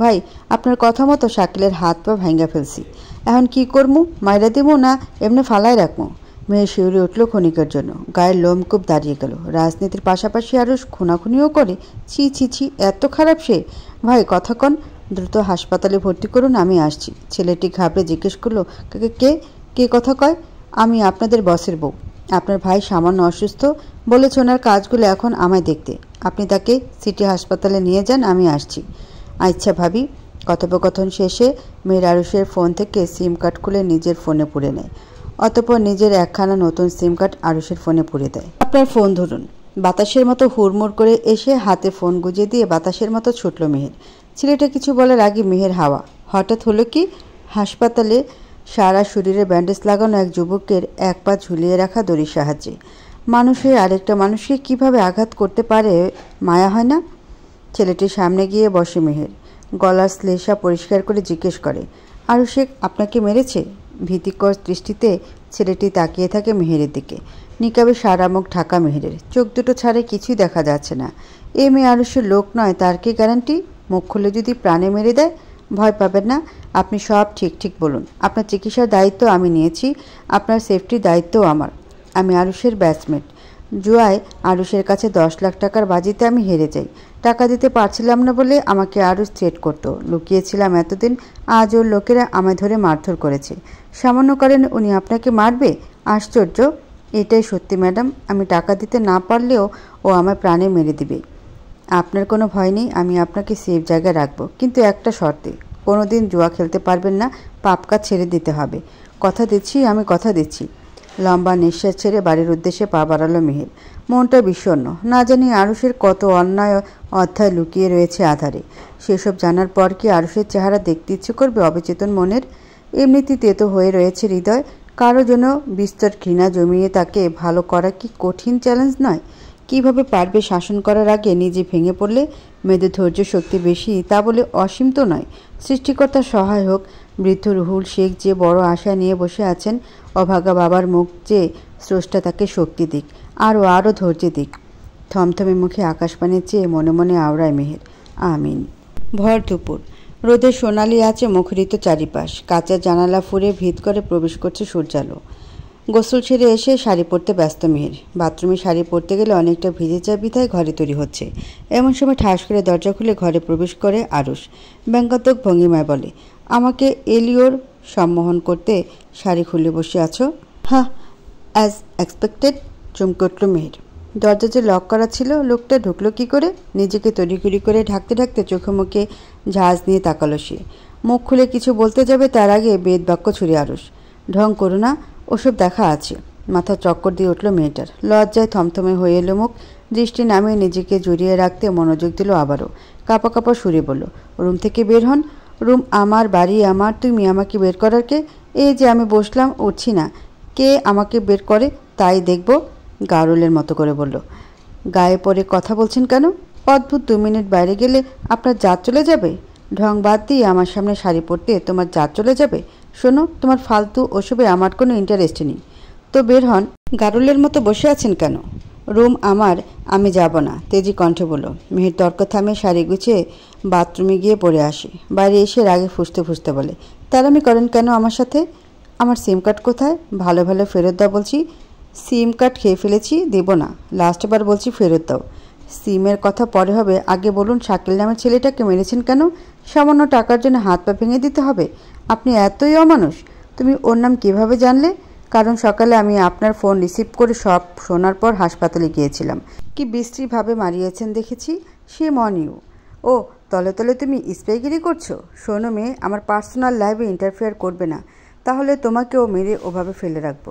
ভাই, আপনার কথা মতো শাকিলের হাত পা ভাঙ্গা ফেলছি। এখন কি করমু? মাইরা দেবো না এমনি ফালায় রাখবো? মেয়ে শিউরে উঠল ক্ষণিকের জন্য, গায়ের লোমকূপ দাঁড়িয়ে গেল। রাজনীতির পাশাপাশি আরও খুনাখুনিও করে? ছি ছি ছি, এত খারাপ সে? ভাই কথা কন, দ্রুত হাসপাতালে ভর্তি করুন, আমি আসছি। ছেলেটি ঘাবড়ে জিজ্ঞেস করলো, কে কে কথা কয়? আমি আপনাদের বসের বউ। আপনার ভাই সামান্য অসুস্থ, বলেছে ওনার কাজগুলো এখন আমায় দেখতে। আপনি তাকে সিটি হাসপাতালে নিয়ে যান, আমি আসছি। আচ্ছা ভাবি। কথোপকথন শেষে মেয়ের আরুষের ফোন থেকে সিম কার্ড খুলে নিজের ফোনে পুরে নেয়। অতঃপর নিজের একখানা নতুন সিম কার্ড আরুষের ফোনে পুরে দেয়। আপনার ফোন ধরুন। বাতাসের মতো হুড়মুড় করে এসে হাতে ফোন গুঁজে দিয়ে বাতাসের মতো ছুটল মেহের। ছেলেটা কিছু বলার আগে মেহের হাওয়া। হঠাৎ হলো কি? হাসপাতালে সারা শরীরে ব্যান্ডেজ লাগানো এক যুবকের এক পা ঝুলিয়ে রাখা দড়ির সাহায্যে মানুষের আরেকটা মানুষকে কিভাবে আঘাত করতে পারে, মায়া হয় না? ছেলেটির সামনে গিয়ে বসে মেহের। গলার শ্লেষা পরিষ্কার করে জিজ্ঞেস করে, আরুষে আপনাকে মেরেছে? ভীতিকর দৃষ্টিতে ছেলেটি তাকিয়ে থাকে মেহেরের দিকে। নিকাবে সারা মুখ ঢাকা মেহেরের, চোখ দুটো ছাড়ে কিছুই দেখা যাচ্ছে না। এ মেয়ে আরুষের লোক নয়, তার কি গ্যারান্টি? মুখ খুলে যদি প্রাণে মেরে দেয়? ভয় পাবেন না, আপনি সব ঠিক বলুন। আপনার চিকিৎসার দায়িত্ব আমি নিয়েছি, আপনার সেফটির দায়িত্বও আমার। আমি আরুষের ব্যাচমেট। জুয়ায় আরুষের কাছে 10 লাখ টাকার বাজিতে আমি হেরে যাই। টাকা দিতে পারছিলাম না বলে আমাকে আরুষ থ্রেট করতো। লুকিয়েছিলাম এতদিন, আজ ওর লোকেরা আমায় ধরে মারধর করেছে। সামান্য কারণে উনি আপনাকে মারবে? আশ্চর্য। এটাই সত্যি ম্যাডাম, আমি টাকা দিতে না পারলেও ও আমায় প্রাণে মেরে দিবে। আপনার কোনো ভয় নেই, আমি আপনাকে সেফ জায়গায় রাখবো, কিন্তু একটা শর্তে। কোনোদিন জুয়া খেলতে পারবেন না, পাপ কাজ ছেড়ে দিতে হবে। কথা দিচ্ছি, আমি কথা দিচ্ছি। লম্বা নিঃশ্বাস ছেড়ে বাড়ির উদ্দেশ্যে পা বাড়ালো মেহের। মনটা বিষণ্ণ। না জানি আরুষের কত অন্যায় অধ্যায় লুকিয়ে রয়েছে আধারে। সেসব জানার পর কি আরুষের চেহারা দেখতে ইচ্ছে করবে অবচেতন মনের? এমনিতেই তেতো হয়ে রয়েছে হৃদয়। কারো জন্য বিস্তর ঘৃণা জমিয়ে তাকে ভালো করা কি কঠিন চ্যালেঞ্জ নয়? কিভাবে পারবে শাসন করার আগে নিজে ভেঙে পড়লে? মেয়েদের ধৈর্য শক্তি বেশি তা বলে অসীম তো নয়। সৃষ্টিকর্তা সহায় হোক। বৃদ্ধ রুহুল শেখ যে বড় আশা নিয়ে বসে আছেন, অভাগা বাবার মুখ যে স্রষ্টা তাকে শক্তি দিক, আরও ধৈর্য দিক। থমথমে মুখে আকাশপানে চেয়ে মনে মনে আওড়ায় মেহের, আমিন। ভর দুপুর, রোদের সোনালি আছে মুখরিত চারিপাশ। কাঁচের জানালা ফুঁড়ে ভিত করে প্রবেশ করছে সূর্যালো। গোসল ছেড়ে এসে শাড়ি পরতে ব্যস্ত মেহের। বাথরুমে শাড়ি পরতে গেলে অনেকটা ভিজে যায় বিধায় ঘরে তৈরি হচ্ছে। এমন সময় ঠাস করে দরজা খুলে ঘরে প্রবেশ করে আরুষ। ব্যঙ্গাত্মক ভঙ্গিমায় বলে, আমাকে এলিওর সম্মোহন করতে শাড়ি খুলে বসে আছো? হ্যাঁ, অ্যাজ এক্সপেক্টেড, চমকে উঠল মেহের। দরজা যে লক করা ছিল, লোকটা ঢুকলো কি করে? নিজেকে তড়িঘড়ি করে ঢাকতে ঢাকতে চোখে মুখে ঝাঁজ নিয়ে তাকালো সে। মুখ খুলে কিছু বলতে যাবে তার আগে বেদ বাক্য ছুড়ে আরুষ, ঢং করো না, ওসব দেখা আছে। মাথা চক্কর দিয়ে উঠল মেয়েটার। লজ্জায় থমথমে হয়ে এলো মুখ। দৃষ্টি নামিয়ে নিজেকে জড়িয়ে রাখতে মনোযোগ দিল আবারও। কাঁপা কাঁপা সুরে বলল, রুম থেকে বের হন। রুম আমার, বাড়ি আমার, তুমি আমাকে বের করার কে? এই যে আমি বসলাম, উঠছি না, কে আমাকে বের করে তাই দেখব? গারুলের মতো করে বলল। গায়ে পড়ে কথা বলছেন কেন? অদ্ভুত, 2 মিনিট বাইরে গেলে আপনার জাত চলে যাবে? ঢং বাদ দিয়ে আমার সামনে শাড়ি পরতে তোমার জাত চলে যাবে? শোনো, তোমার ফালতু ওসবে আমার কোনো ইন্টারেস্ট নেই। তো বের হন। গারুলের মতো বসে আছেন কেন? রুম আমার, আমি যাব না, তেজি কণ্ঠে বলল। মেহের তর্ক থামে শাড়ি গুছিয়ে বাথরুমে গিয়ে পড়ে আসে। বাইরে এসে রাগে ফুঁসতে ফুঁসতে বলে, তারামি করেন কেন আমার সাথে? আমার সিম কার্ড কোথায়? ভালো ভালো ফেরত দাও বলছি। সিম কার্ড খেয়ে ফেলেছি, দেব না। লাস্টবার বলছি ফেরত দাও। সিমের কথা পরে হবে, আগে বলুন শাকিল নামের ছেলেটাকে মেরেছেন কেন? সামান্য টাকার জন্য হাত পা ভেঙে দিতে হবে? আপনি এতই অমানুষ। তুমি ওর নাম কীভাবে জানলে? কারণ সকালে আমি আপনার ফোন রিসিভ করে সব শোনার পর হাসপাতালে গিয়েছিলাম। কি বিশ্রীভাবে মারিয়েছেন দেখেছি। সে মনিউ। ও, তলে তলে তুমি স্পাইগিরি করছো? শোনো মেয়ে, আমার পার্সোনাল লাইফে ইন্টারফেয়ার করবে না, তাহলে তোমাকেও মেরে ওভাবে ফেলে রাখবো।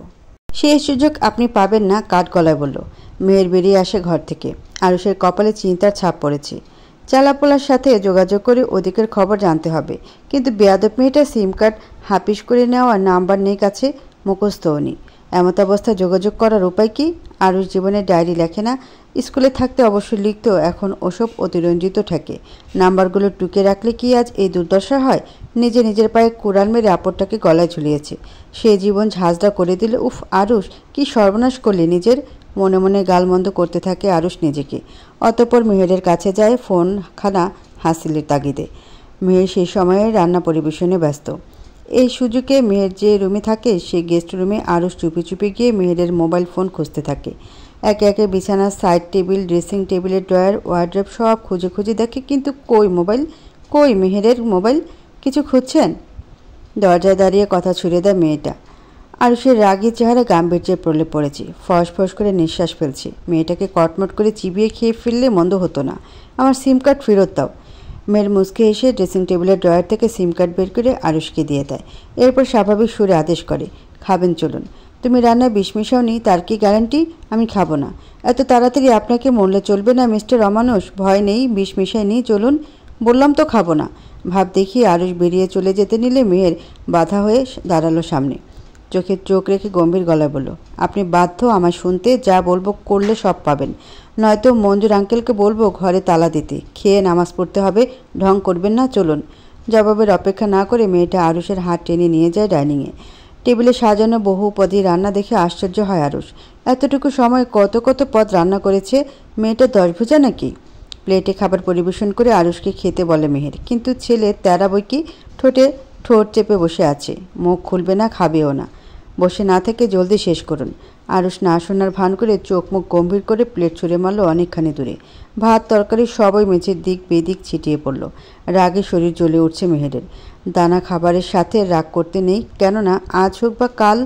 সেই সুযোগ আপনি পাবেন না, কাঠ গলায় বলল। মেয়ের বেরিয়ে আসে ঘর থেকে। আরুষের কপালে চিন্তার ছাপ পড়েছে। চালাপোলার সাথে যোগাযোগ করে ওদিকের খবর জানতে হবে, কিন্তু বেয়াদব মেয়েটা সিম কার্ড হাপিস করে নেওয়ার নাম্বার নেই কাছে, মুখস্থও নেই। এমত অবস্থায় যোগাযোগ করার উপায় কি? আরুষ জীবনের ডায়েরি লেখে না, স্কুলে থাকতে অবশ্যই লিখত, এখন ওসব অতিরঞ্জিত থাকে। নাম্বারগুলো টুকে রাখলে কি আজ এই দুর্দশা হয়? নিজের পায়ে কুড়াল মেরে আপরটাকে গলায় ঝুলিয়েছে। সে জীবন ঝাঁঝরা করে দিলে, উফ আরুষ, কি সর্বনাশ করলে নিজের। মনে মনে গালমন্দ করতে থাকে আরুষ নিজেকে। অতঃপর মেহেরের কাছে যায় ফোনখানা হাসিলের তাগিদে। মেহের সেই সময়ে রান্না পরিবেশনে ব্যস্ত। এই সুযোগে মেহের যে রুমে থাকে সেই গেস্ট রুমে আরুষ চুপি চুপি গিয়ে মেহেরের মোবাইল ফোন খুঁজতে থাকে। একে একে বিছানার সাইড টেবিল, ড্রেসিং টেবিলের ড্রয়ার, ওয়ার্ড্রোব সব খুঁজে খুঁজে দেখে, কিন্তু কই মোবাইল, কই মেহেরের মোবাইল। কিছু খুঁজছেন? দরজায় দাঁড়িয়ে কথা ছুড়ে দেয় মেয়েটা। আরুষের রাগী চেহারা গাম্ভীর্যে প্রলে পড়েছে, ফস ফস করে নিঃশ্বাস ফেলছে। মেয়েটাকে কটমট করে চিবিয়ে খেয়ে ফেললে মন্দ হতো না। আমার সিম কার্ড ফেরত দাও। মেয়ের মুচকে এসে ড্রেসিং টেবিলের ড্রয়ার থেকে সিম কার্ড বের করে আরুষকে দিয়ে দেয়। এরপর স্বাভাবিক সুরে আদেশ করে, খাবেন চলুন। তুমি রান্নায় বিষ মিশাওনি, তার কি গ্যারান্টি? আমি খাবো না। এত তাড়াতাড়ি আপনাকে মরলে চলবে না মিস্টার অমানুষ। ভয় নেই, বিষ মিশাইনি, চলুন। বললাম তো খাবো না। ভাব দেখিয়ে আরুষ বেরিয়ে চলে যেতে নিলে মেহের বাধা হয়ে দাঁড়ালো সামনে। চোখে চোখ রেখে গম্ভীর গলায় বলল, আপনি বাধ্য আমায় শুনতে। যা বলবো করলে সব পাবেন, নয়তো মঞ্জুর আঙ্কেলকে বলবো ঘরে তালা দিতে। খেয়ে নামাজ পড়তে হবে, ঢং করবেন না, চলুন। জবাবের অপেক্ষা না করে মেয়েটা আরুষের হাত টেনে নিয়ে যায় ডাইনিংয়ে। টেবিলে সাজানো বহু পদী রান্না দেখে আশ্চর্য হয় আরুষ। এতটুকু সময় কত কত পদ রান্না করেছে মেয়েটা, 10 ভুজা নাকি? প্লেটে খাবার পরিবেশন করে আরুষকে খেতে বলে মেহের, কিন্তু ছেলে তেরা বইকি ঠোঁটে ঠোঁট চেপে বসে আছে। মুখ খুলবে না, খাবেও না। বসে না থেকে জলদি শেষ করুন। আরুষ না শোনার ভান করে চোখ মুখ গম্ভীর করে প্লেট ছুঁড়ে মারল অনেকখানি দূরে। ভাত তরকারি সবই মেঝের দিক বেদিক ছিটিয়ে পড়ল। রাগে শরীর জ্বলে উঠছে মেহেরের। দানা খাবারের সাথে রাগ করতে নেই, কেননা আজ হোক বা কাল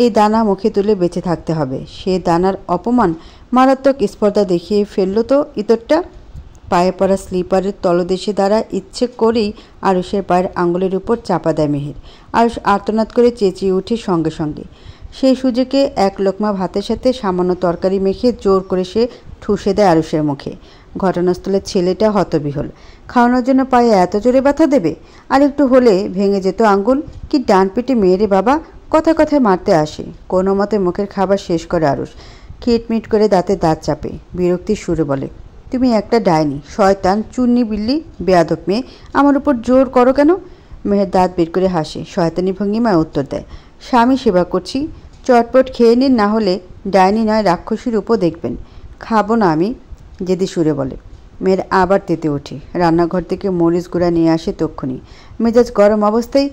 এই দানা মুখে তুলে বেঁচে থাকতে হবে। সে দানার অপমান মারাত্মক স্পর্ধা দেখিয়ে ফেলল তো ইতরটা। পায়ে পড়া স্লিপারের তলদেশে দ্বারা ইচ্ছে করেই আরুষের পায়ের আঙুলের উপর চাপা দেয় মেহের। আরুষ আর্তনাদ করে চেঁচিয়ে উঠে সঙ্গে সঙ্গে। সেই সুযোগে এক লোকমা ভাতের সাথে সামান্য তরকারি মেখে জোর করে সে ঠুসে দেয় আরুষের মুখে। ঘটনাস্থলে ছেলেটা হতবিহল। খাওয়ানোর জন্য পায়ে এত জোরে ব্যথা দেবে? আর একটু হলে ভেঙে যেত আঙ্গুল। কি ডান পেটে মেয়েরে বাবা, কথায় কথায় মারতে আসে। কোনো মতে মুখের খাবার শেষ করে আরুষ খিটমিট করে দাঁতে দাঁত চাপে বিরক্তির সুরে বলে, তুমি একটা ডাইনি, শয়তান, চুন্নি বিল্লি, বেয়াদব মেয়ে, আমার উপর জোর করো কেন? মেহের দাঁত বের করে হাসে, শয়তানি ভঙ্গিমায় উত্তর দেয়, স্বামী সেবা করছি, চটপট খেয়ে নিন, না হলে ডাইনি নয় রাক্ষসী রূপও দেখবেন। খাবো না আমি, জেদি সুরে বলে। মেয়ের আবার তেতে ওঠে। রান্নাঘর থেকে মরিচ গুঁড়া নিয়ে আসে তক্ষুনি। মেজাজ গরম অবস্থায়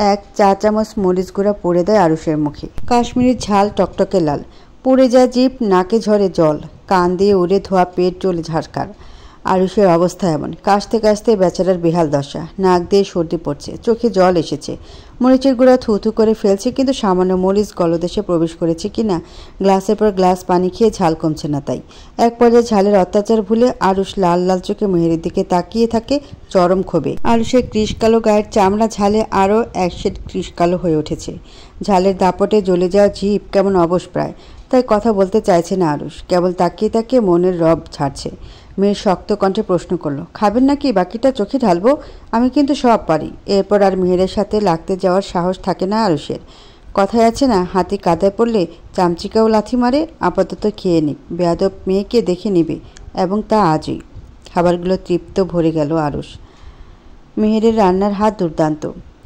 1 চা চামচ মরিচ গুঁড়া পড়ে দেয় আরুষের মুখে। কাশ্মীরি ঝাল টকটকে লাল, পুড়ে যায় জিভ, নাকে ঝরে জল, কান দিয়ে উড়ে ধোয়া পেট জ্বলে ঝাড়কার। আরুষের অবস্থা এমন, কাশতে কাশতে বেচারার বেহাল দশা। নাক দিয়ে সর্দি পড়ছে, চোখে জল এসেছে। মরিচের গুঁড়া থুথু করে ফেলছে, কিন্তু সামান্য মরিচ গলদেশে প্রবেশ করেছে কিনা গ্লাসের পর গ্লাস পানি খেয়ে ঝাল কমছে না। তাই এক পর্যায়ে ঝালের অত্যাচার ভুলে আরুষ লাল লাল চোখে মেহেরের দিকে তাকিয়ে থাকে চরম ক্ষোভে। আরুষের কৃষকালো গায়ের চামড়া ঝালে আরও 1 শেড কৃষকালো হয়ে উঠেছে। ঝালের দাপটে জ্বলে যাওয়া জিভ কেমন অবশ প্রায়। তাই কথা বলতে চাইছে না আরুষ, কেবল তাকিয়ে তাকিয়ে মনের রব ছাড়ছে। মেয়ের শক্ত কণ্ঠে প্রশ্ন করলো, খাবেন নাকি? বাকিটা চোখে ঢালবো, আমি কিন্তু সব পারি। এরপর আর মেহেরের সাথে লাগতে যাওয়ার সাহস থাকে না আরুষের। কথায় আছে না, হাতি কাদায় পড়লে চামচিকাও লাথি মারে। আপাতত খেয়ে নিক, বেয়াদব মেয়েকে দেখে নিবে, এবং তা আজই। খাবারগুলো তৃপ্ত ভরে গেল আরুষ। মেহেরের রান্নার হাত দুর্দান্ত,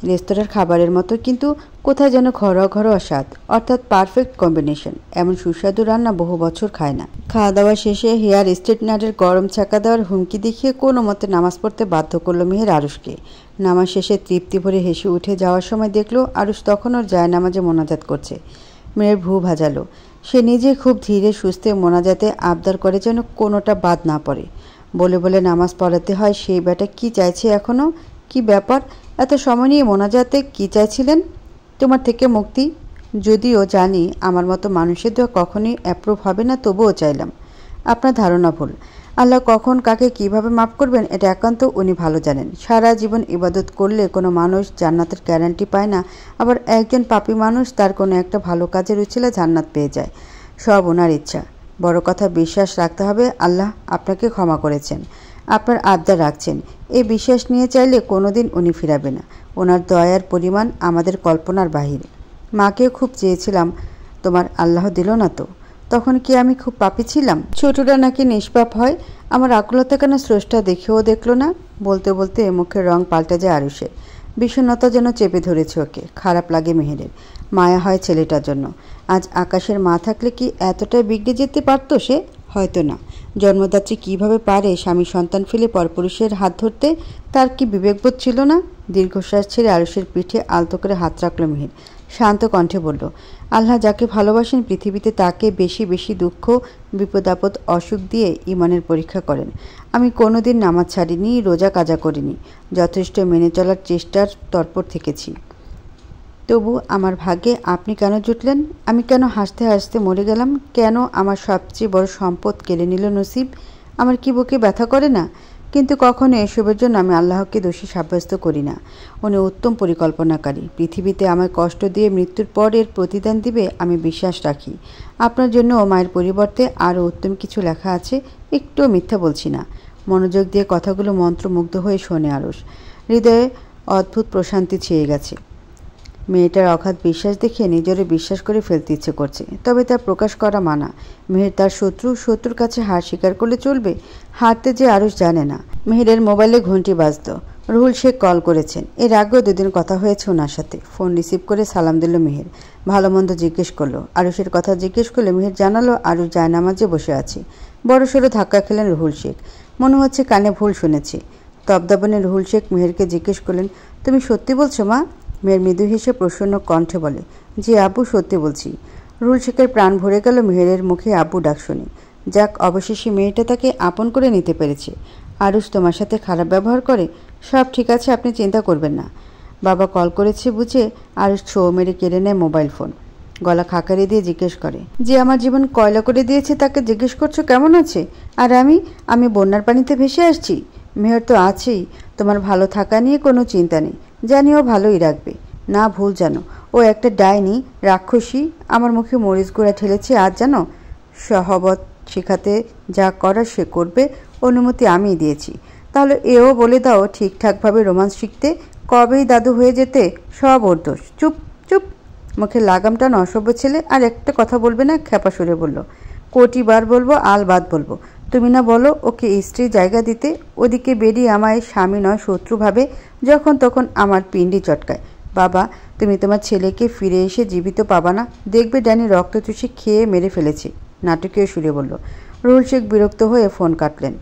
রেস্তোরাঁর খাবারের মতো, কিন্তু কোথায় যেন ঘরোয়া ঘরোয়া স্বাদ, অর্থাৎ পারফেক্ট কম্বিনেশন। এমন সুস্বাদু রান্না বহু বছর খায় না। খাওয়া দাওয়া শেষে হেয়ার স্ট্রেটনারের গরম ছাকা দেওয়ার হুমকি দেখিয়ে কোনো মতে নামাজ পড়তে বাধ্য করলো মেহের আরুষকে। নামাজ শেষে তৃপ্তি ভরে হেসে উঠে যাওয়ার সময় দেখলো আরুষ তখন ওর জায়নামাজে মোনাজাত করছে। মেয়ের ভ্রু ভাজালো। সে নিজে খুব ধীরে সুস্থে মোনাজাতে আবদার করে যেন কোনোটা বাদ না পড়ে। বলে বলে নামাজ পড়াতে হয়, সেই বেটা কি চাইছে এখনও? কি ব্যাপার, এত সময় নিয়ে মোনাজাতে কি চাইছিলেন? তোমার থেকে মুক্তি। যদিও জানি আমার মতো মানুষের দোয়া কখনোই অ্যাপ্রুভ হবে না, তবুও চাইলাম। আপনার ধারণা ভুল। আল্লাহ কখন কাকে কিভাবে মাফ করবেন এটা একান্ত উনি ভালো জানেন। সারা জীবন ইবাদত করলে কোনো মানুষ জান্নাতের গ্যারান্টি পায় না, আবার একজন পাপী মানুষ তার কোনো একটা ভালো কাজের উছিলে জান্নাত পেয়ে যায়। সব ওনার ইচ্ছা। বড় কথা বিশ্বাস রাখতে হবে আল্লাহ আপনাকে ক্ষমা করেছেন, আপনার আবদার রাখছেন। এই বিশ্বাস নিয়ে চাইলে কোনো দিন উনি ফিরাবে না। ওনার দয়ার পরিমাণ আমাদের কল্পনার বাহিরে। মাকেও খুব চেয়েছিলাম, তোমার আল্লাহ দিল না তো। তখন কি আমি খুব পাপী ছিলাম? ছোটরা নাকি নিষ্পাপ হয়, আমার আকুলতা কেন স্রষ্টা দেখেও দেখল না? বলতে বলতে মুখের রং পাল্টে যায় আরুষের। বিষণ্ণতা যেন চেপে ধরেছে ওকে। খারাপ লাগে মেহেরের, মায়া হয় ছেলেটার জন্য। আজ আকাশের মা থাকলে কি এতটাই বিগড়ে যেতে পারত সে? হয়তো না। জন্মদাত্রী কিভাবে পারে স্বামী সন্তান ফেলে পরপুরুষের হাত ধরতে? তার কি বিবেকবোধ ছিল না? দীর্ঘশ্বাস ছেড়ে আরুষের পিঠে আলতো করে হাত রাখল মেহের। শান্ত কণ্ঠে বলল, আল্লাহ যাকে ভালোবাসেন পৃথিবীতে তাকে বেশি বেশি দুঃখ, বিপদ আপদ, অসুখ দিয়ে ইমানের পরীক্ষা করেন। আমি কোনোদিন নামাজ ছাড়িনি, রোজা কাজা করিনি, যথেষ্ট মেনে চলার চেষ্টার তৎপর থেকেছি। তবু আমার ভাগ্যে আপনি কেন জুটলেন? আমি কেন হাসতে হাসতে মরে গেলাম? কেন আমার সবচেয়ে বড় সম্পদ কেড়ে নিল নসিব? আমার কি বুকে ব্যথা করে না? কিন্তু কখনো এসবের জন্য আমি আল্লাহকে দোষী সাব্যস্ত করি না। উনি উত্তম পরিকল্পনাকারী। পৃথিবীতে আমায় কষ্ট দিয়ে মৃত্যুর পর এর প্রতিদান দিবে আমি বিশ্বাস রাখি। আপনার জন্য মায়ের পরিবর্তে আরও উত্তম কিছু লেখা আছে। একটুও মিথ্যা বলছি না। মনোযোগ দিয়ে কথাগুলো মন্ত্রমুগ্ধ হয়ে শোনে আরুষ। হৃদয়ে অদ্ভুত প্রশান্তি ছেয়ে গেছে। মেয়েটার অগাধ বিশ্বাস দেখে নিজেরও বিশ্বাস করে ফেলতে ইচ্ছে করছে, তবে তার প্রকাশ করা মানা। মেহের তার শত্রুর কাছে হার স্বীকার করলে চলবে? হারতে যে আরুষ জানে না। মেহেরের মোবাইলে ঘন্টি বাজল। রুহুল শেখ কল করেছেন। এর আগেও দুদিন কথা হয়েছে ওনার সাথে। ফোন রিসিভ করে সালাম দিল মেহের। ভালো মন্দ জিজ্ঞেস করলো। আরুষের কথা জিজ্ঞেস করলে মেহের জানালো আরুষ জায়নামাজে বসে আছে। বড়সড় ধাক্কা খেলেন রুহুল শেখ। মনে হচ্ছে কানে ভুল শুনেছে। তবদাবনে রুহুল শেখ মেহেরকে জিজ্ঞেস করলেন, তুমি সত্যি বলছো মা? মেয়ের মৃদু হেসে প্রসন্ন কণ্ঠে বলে, জি আব্বু, সত্যি বলছি। রুহুল শেখের প্রাণ ভরে গেল মেহেরের মুখে আব্বু ডাক শুনে। যাক, অবশেষে মেয়েটা তাকে আপন করে নিতে পেরেছে। আরুষ তোমার সাথে খারাপ ব্যবহার করে? সব ঠিক আছে, আপনি চিন্তা করবেন না। বাবা কল করেছে বুঝে আরুষ ছো মেরে কেড়ে নেয় মোবাইল ফোন। গলা খাকারি দিয়ে জিজ্ঞেস করে, যে আমার জীবন কয়লা করে দিয়েছে তাকে জিজ্ঞেস করছো কেমন আছে? আর আমি বন্যার পানিতে ভেসে আসছি। মেহের তো আছেই, তোমার ভালো থাকা নিয়ে কোনো চিন্তা নেই। জানি ও ভালোই রাখবে। না, ভুল জানো, ও একটা ডাইনি, রাক্ষসী। আমার মুখে মরিচ গুঁড়া ঠেলেছে। আর জানো, সহবত শেখাতে যা করার সে করবে, অনুমতি আমিই দিয়েছি। তাহলে এও বলে দাও ঠিকঠাকভাবে রোমান্স শিখতে। কবেই দাদু হয়ে যেতে। সব ওর দোষ। চুপ চুপ, মুখে লাগামটা অসভ্য ছেলে। আর একটা কথা বলবে না? খ্যাপা সুরে বলল। কোটি বার বলবো, আলবাদ বলবো। তুমি না বলো ওকে স্ত্রীর জায়গা দিতে? ওদিকে বেরিয়ে আমায় স্বামী নয় শত্রু ভাবে, যখন তখন আমার পিণ্ডি চটকায়। বাবা, তুমি তোমার ছেলেকে ফিরে এসে জীবিত পাবা না। দেখবে ড্যানি রক্ত চুষে খেয়ে মেরে ফেলেছে, নাটকীয় সুরে বলল। রুহুল শেখ বিরক্ত হয়ে ফোন কাটলেন।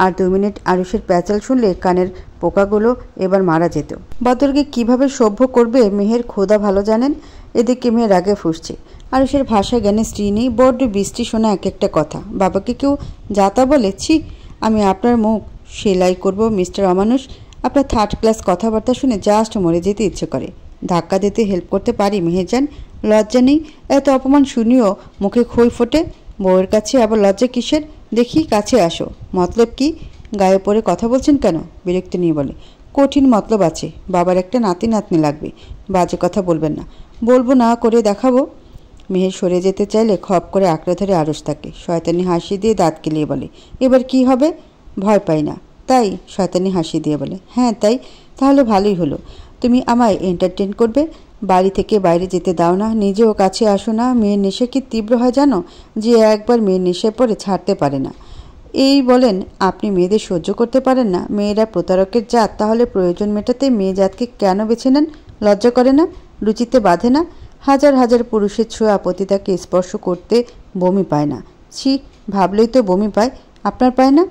আর 2 মিনিট আরুষের প্যাচাল শুনলে কানের পোকাগুলো এবার মারা যেত। বদরকে কিভাবে সভ্য করবে মেহের খোদা ভালো জানেন। এদিকে মেয়ের রাগে ফুসছে। আরুষের ভাষা জ্ঞানে স্ত্রী নেই। বড্ড বৃষ্টি শোনা এক একটা কথা। বাবাকে কেউ যাতা বলে? ছি, আমি আপনার মুখ সেলাই করব মিস্টার অমানুষ। আপনার 3rd ক্লাস কথাবার্তা শুনে জাস্ট মরে যেতে ইচ্ছে করে। ধাক্কা দিতে হেল্প করতে পারি মেহেরজান। লজ্জা নেই? এত অপমান শুনিও মুখে খই ফোটে। বউয়ের কাছে আবার লজ্জা কিসের? দেখি কাছে আসো। মতলব কি? গায়ে পড়ে কথা বলছেন কেন? বিরক্তি নিয়ে বলে। কঠিন মতলব আছে। বাবার একটা নাতি নাতনি লাগবে। বাজে কথা বলবেন না। বলবো না, করে দেখাবো। মেহের সরে যেতে চাইলে খপ করে আঁকড়ে ধরে আরুষ তাকে। শয়তানি হাসি দিয়ে দাঁত কেলিয়ে বলে, এবার কি হবে? ভয় পাই না। তাই? শয়তানি হাসি দিয়ে বলে, হ্যাঁ তাই। তাহলে ভালোই হলো। তুমি আমায় এন্টারটেন করবে। বাড়ি থেকে বাইরে যেতে দাও না, নিজেও কাছে আসো না। মেয়ের নেশা কি তীব্র হয় জানো? যে একবার মেয়ের নেশায় পড়ে ছাড়তে পারে না। এই বলেন আপনি মেয়েদের সহ্য করতে পারেন না? মেয়েরা প্রতারকের জাত। তাহলে প্রয়োজন মেটাতে মেয়ে জাতকে কেন বেছে নেন? লজ্জা করে না? রুচিতে বাঁধে না? হাজার হাজার পুরুষের ছোঁয়া পতিতাকে স্পর্শ করতে বমি পায় না? ছি, ভাবলেই তো বমি পায়। আপনার পায় না?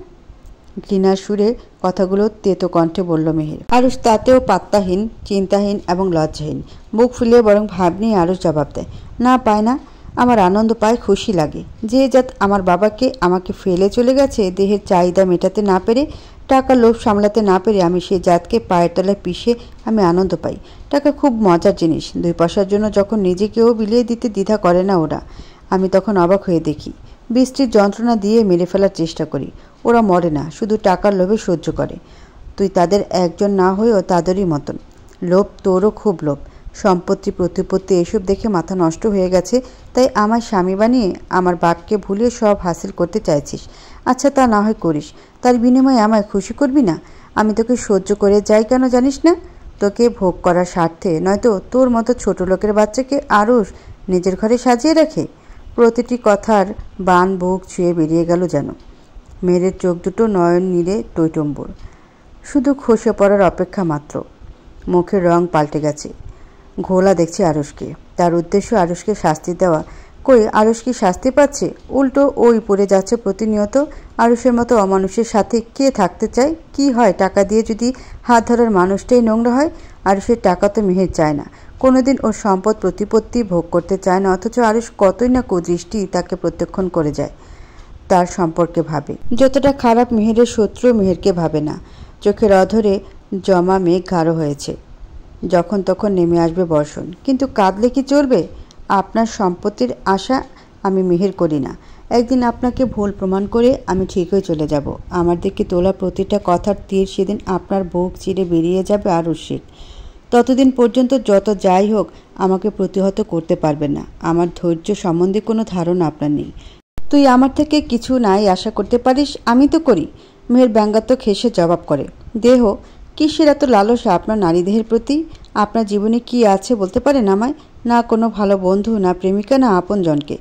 ঘৃণার সুরে কথাগুলো তেতো কণ্ঠে বলল মেহের। আরুষ তাতেও পাত্তাহীন, চিন্তাহীন এবং লজ্জাহীন। বুক ফুলিয়ে বরং ভাব নিয়ে আরুষ জবাব দেয়, না, পায় না। আমার আনন্দ পায়, খুশি লাগে। যে জাত আমার বাবাকে আমাকে ফেলে চলে গেছে দেহের চাহিদা মেটাতে না পেরে, টাকার লোভ সামলাতে না পেরে, আমি সেই জাতকে পায়ের তলায় পিষে আমি আনন্দ পাই। টাকা খুব মজার জিনিস। 2 পয়সার জন্য যখন নিজেকেও বিলিয়ে দিতে দ্বিধা করে না ওরা, আমি তখন অবাক হয়ে দেখি। বৃষ্টির যন্ত্রণা দিয়ে মেরে ফেলার চেষ্টা করি। ওরা মরে না, শুধু টাকার লোভে সহ্য করে। তুই তাদের একজন না হয়েও তাদেরই মতন। লোভ, তোরও খুব লোভ। সম্পত্তি, প্রতিপত্তি, এসব দেখে মাথা নষ্ট হয়ে গেছে। তাই আমার স্বামী বানিয়ে আমার বাপকে ভুলিয়ে সব হাসিল করতে চাইছিস। আচ্ছা, তা না হয় করিস। তার বিনিময়ে আমায় খুশি করবি না? আমি তোকে সহ্য করে যাই কেন জানিস না? তোকে ভোগ করার স্বার্থে, নয়তো তোর মতো ছোট লোকের বাচ্চাকে আরুষ নিজের ঘরে সাজিয়ে রাখে। প্রতিটি কথার বান বুক ছুঁয়ে বেরিয়ে গেল যেন। মেয়ের চোখ দুটো নয়ন নীলে টইটম্বুর, শুধু খসে পড়ার অপেক্ষা মাত্র। মুখের রং পাল্টে গেছে। ঘোলা দেখছে আরুষকে। তার উদ্দেশ্য আরুষকে শাস্তি দেওয়া, কই আরুষ কি শাস্তি পাচ্ছে? উল্টো ওই পড়ে যাচ্ছে প্রতিনিয়ত। আরুষের মতো অমানুষের সাথে কে থাকতে চায়? কি হয় টাকা দিয়ে যদি হাত ধরার মানুষটাই নোংরা হয়? আরুষের টাকা তো মেহের চায় না, কোনোদিন ওর সম্পদ প্রতিপত্তি ভোগ করতে চায় না, অথচ আরুষ কতই না কুদৃষ্টি তাকে প্রত্যক্ষণ করে যায়, তার সম্পর্কে ভাবে। যতটা খারাপ মেহেরের শত্রু মেহেরকে ভাবে না। চোখের অধরে জমা মেঘ গাঢ় হয়েছে, যখন তখন নেমে আসবে বর্ষণ। কিন্তু কাঁদলে কি চলবে? আপনার সম্পত্তির আশা আমি মেহের করি না। একদিন আপনাকে ভুল প্রমাণ করে আমি ঠিকই চলে যাব। আমার দিকে তোলা প্রতিটা কথার তীর সেদিন আপনার বুক চিরে বেরিয়ে যাবে আরুষিক। ততদিন পর্যন্ত যত যাই হোক আমাকে প্রতিহত করতে পারবেন না। আমার ধৈর্য সম্বন্ধে কোনো ধারণা আপনার নেই। তুই আমার থেকে কিছু নাই আশা করতে পারিস? আমি তো করি। মেহের ব্যঙ্গাত্মক হেসে জবাব করে। দেহ কিসের এত লালসা আপনার নারী দেহের প্রতি? আপনার জীবনে কি আছে বলতে পারেন আমায়? না কোনো ভালো বন্ধু, না প্রেমিকা, না আপনজনকে।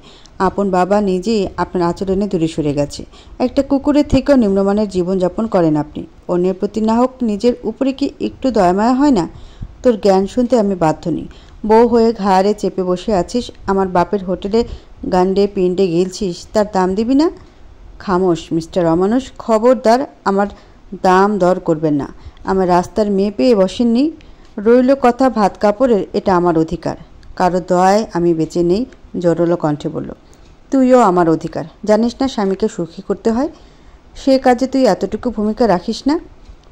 আপন বাবা নিজেই আপনার আচরণে দূরে সরে গেছে। একটা কুকুরের থেকেও নিম্নমানের জীবনযাপন করেন আপনি। অন্যের প্রতি না হোক নিজের উপরে কি একটু দয়ামায়া হয় না? তোর জ্ঞান শুনতে আমি বাধ্য নই। বউ হয়ে ঘাড়ে চেপে বসে আছিস, আমার বাপের হোটেলে গান্ডে পিণ্ডে গিলছিস, তার দাম দিবি না? খামোশ মিস্টার অমানুষ, খবরদার আমার দাম দর করবেন না। আমার রাস্তার মেয়ে পেয়ে বসেননি। রইল কথা ভাত কাপড়ের, এটা আমার অধিকার। কারো দয়ায় আমি বেঁচে নেই, জোরালো কণ্ঠে বলল। তুইও আমার অধিকার। জানিস না স্বামীকে সুখী করতে হয়? সে কাজে তুই এতটুকু ভূমিকা রাখিস না?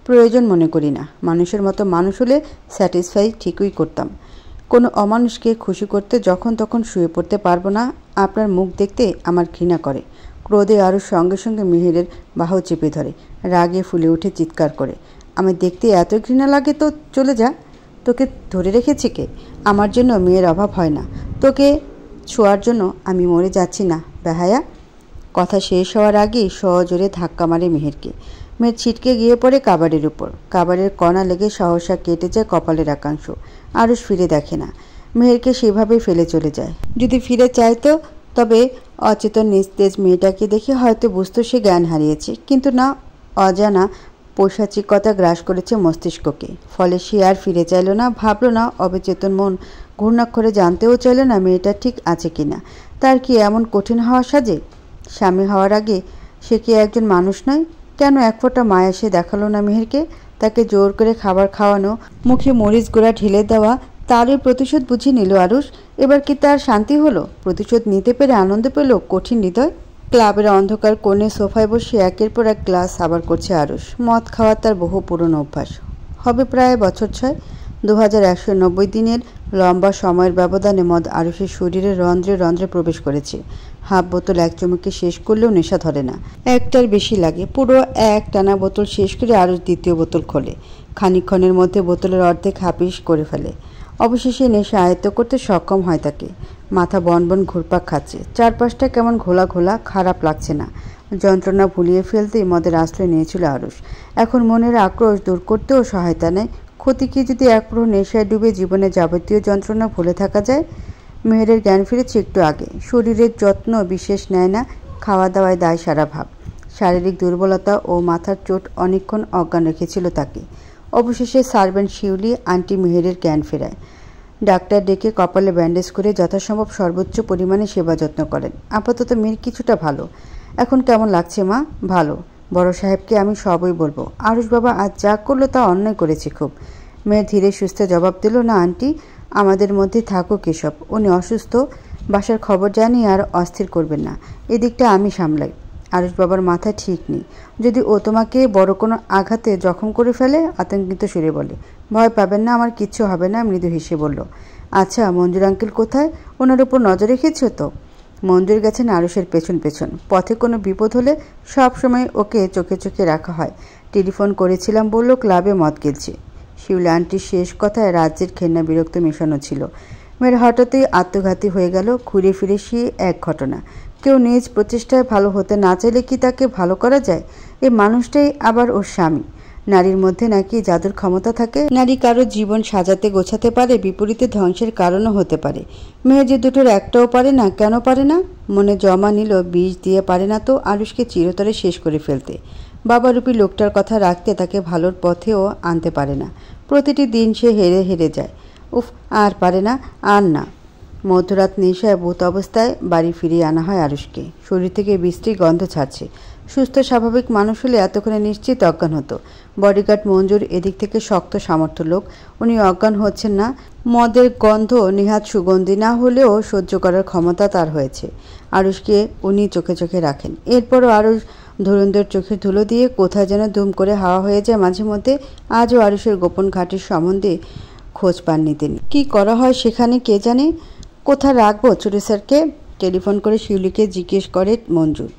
প্রয়োজন মনে করি না। মানুষের মতো মানুষ হলে স্যাটিসফাই ঠিকই করতাম। কোনো অমানুষকে খুশি করতে যখন তখন শুয়ে পড়তে পারবো না। আপনার মুখ দেখতে আমার ঘৃণা করে। ক্রোধে আরও সঙ্গে সঙ্গে মিহিরের বাহু চেপে ধরে, রাগে ফুলে উঠে চিৎকার করে। আমার দেখতে এত ঘৃণা লাগে তো চলে যা। তোকে ধরে রেখেছি কে? আমার জন্য মেয়ের অভাব হয় না। তোকে ছোঁয়ার জন্য আমি মরে যাচ্ছি না বেহায়া। কথা শেষ হওয়ার আগেই সজোরে ধাক্কা মারে মেহেরকে। মেয়ের ছিটকে গিয়ে পড়ে কাবারের উপর। কাবারের কণা লেগে সহসা কেটে যায় কপালের একাংশ। আরুষ ফিরে দেখে না, মেহেরকে সেভাবেই ফেলে চলে যায়। যদি ফিরে চাইতো তবে অচেতন নিস্তেজ মেয়েটাকে দেখে হয়তো বুঝতো সে জ্ঞান হারিয়েছে। কিন্তু না, অজানা পৈশাচিকতা গ্রাস করেছে মস্তিষ্ককে। ফলে সে আর ফিরে চাইল না, ভাবল না। অবচেতন মন ঘূর্ণাক্ষরে জানতেও চাইল না মেয়েটা ঠিক আছে কিনা। তার কি এমন কঠিন হওয়া সাজে? স্বামী হওয়ার আগে সে কি একজন মানুষ নয়? কেন এক ফোঁটা মায়া সে দেখালো না মেহেরকে? তাকে জোর করে খাবার খাওয়ানো, মুখে মরিচ গোড়া ঢেলে দেওয়া, তারই প্রতিশোধ বুঝে নিল আরুষ। এবার কি তার শান্তি হলো? প্রতিশোধ নিতে পেরে আনন্দ পেল কঠিন হৃদয়। ক্লাবের অন্ধকার কোণে সোফায় বসে একের পর এক গ্লাস সাবার করছে আরুষ। মদ খাওয়ার তার বহু পুরনো অভ্যাস। হবে প্রায় বছর 6। 2190 দিনের লম্বা সময়ের ব্যবধানে মদ আরুষের শরীরে রন্ধ্রে রন্ধ্রে প্রবেশ করেছে। হাফ বোতল এক চুমুকে শেষ করলেও নেশা ধরে না, একটার বেশি লাগে। পুরো এক টানা বোতল শেষ করে আরুষ দ্বিতীয় বোতল খোলে। খানিকক্ষণের মধ্যে বোতলের অর্ধেক হাপিস করে ফেলে। অবশেষে নেশা আয়ত্ত করতে সক্ষম হয় তাকে। মাথা বনবন ঘুরপাক খাচ্ছে, চারপাশটা কেমন ঘোলা ঘোলা, খারাপ লাগছে না। যন্ত্রণা ভুলিয়ে ফেলতেই মদের আশ্রয় নিয়েছিল আরুষ। এখন মনের আক্রোশ দূর করতেও সহায়তা নেই। ক্ষতি কি যদি এক প্রহর নেশায় ডুবে জীবনের যাবতীয় যন্ত্রণা ভুলে থাকা যায়? মেহেরের জ্ঞান ফিরেছে একটু আগে। শরীরের যত্ন বিশেষ নেয় না, খাওয়া দাওয়ায় দায় সারা ভাব। শারীরিক দুর্বলতা ও মাথার চোট অনেকক্ষণ অজ্ঞান রেখেছিল তাকে। অবশেষে সার্ভেন্ট শিউলি আন্টি মেহেরের জ্ঞান ফেরায়। ডাক্তার ডেকে কপালে ব্যান্ডেজ করে যথাসম্ভব সর্বোচ্চ পরিমাণে সেবা যত্ন করেন। আপাতত মেয়ের কিছুটা ভালো। এখন কেমন লাগছে মা? ভালো। বড় সাহেবকে আমি সবই বলবো। আরুষ বাবা আজ যা করলো তা অন্যায় করেছে খুব। মেয়ের ধীরে সুস্থে জবাব দিল, না আন্টি, আমাদের মধ্যে থাকুক এসব। উনি অসুস্থ, বাসার খবর জানি আর অস্থির করবেন না। এদিকটা আমি সামলাই। আরুষ বাবার মাথা ঠিক নেই। যদি ও তোমাকে বড় কোনো আঘাতে জখম করে ফেলে? আতঙ্কিত সুরে বলে। ভয় পাবেন না, আমার কিচ্ছু হবে না, মৃদু হেসে বলল। আচ্ছা, মঞ্জুর আঙ্কেল কোথায়? ওনার উপর নজর রেখেছ তো? মঞ্জুর গেছেন আরুষের পেছন পেছন। পথে কোনো বিপদ হলে সব সময় ওকে চোখে চোখে রাখা হয়। টেলিফোন করেছিলাম বলল ক্লাবে মদ গেলছে। শিউলি আন্টির শেষ কথায় রাজ্যের ঘেন্না বিরক্ত মেশানো ছিল। মেয়ের হঠাৎই আত্মঘাতী হয়ে গেল। ঘুরে ফিরে সে এক ঘটনা। কেউ নিজ প্রচেষ্টায় ভালো হতে না চাইলে কি তাকে ভালো করা যায়? এই মানুষটাই আবার ওর স্বামী। নারীর মধ্যে নাকি জাদুর ক্ষমতা থাকে? নারী কারো জীবন সাজাতে গোছাতে পারে, বিপরীতে ধ্বংসের কারণও হতে পারে। মেয়ে যে দুটোর একটাও পারে না, কেন পারে না? মনে জমা নিল বিষ দিয়ে পারে না তো আরুষকে চিরতরে শেষ করে ফেলতে। বাবারূপী লোকটার কথা রাখতে তাকে ভালোর পথেও আনতে পারে না। প্রতিটি দিন সে হেরে হেরে যায়। উফ, আর পারে না, আর না। মধ্যরাত নেশায় ভূত অবস্থায় বাড়ি ফিরিয়ে আনা হয় আরুষকে। শরীর থেকে বিশ্রী গন্ধ ছাড়ছে। সুস্থ স্বাভাবিক মানুষ হলে এতক্ষণে নিশ্চিত অজ্ঞান হতো। বডিগার্ড মঞ্জুর এদিক থেকে শক্ত সামর্থ্য লোক, উনি অজ্ঞান হচ্ছেন না। মদের গন্ধ নেহাত সুগন্ধি না হলেও সহ্য করার ক্ষমতা তার হয়েছে। আরুষকে উনি চোখে চোখে রাখেন। এরপরও আরুষ ধুরন্ধর চোখের ধুলো দিয়ে কোথায় যেন ধুম করে হাওয়া হয়ে যায় মাঝে মধ্যে। আজও আরুষের গোপন ঘাটির সম্বন্ধে খোঁজ পাননি তিনি। কী করা হয় সেখানে কে জানে। কোথায় রাখবো ছোট স্যারকে? টেলিফোন করে শিউলিকে জিজ্ঞেস করে মঞ্জুর।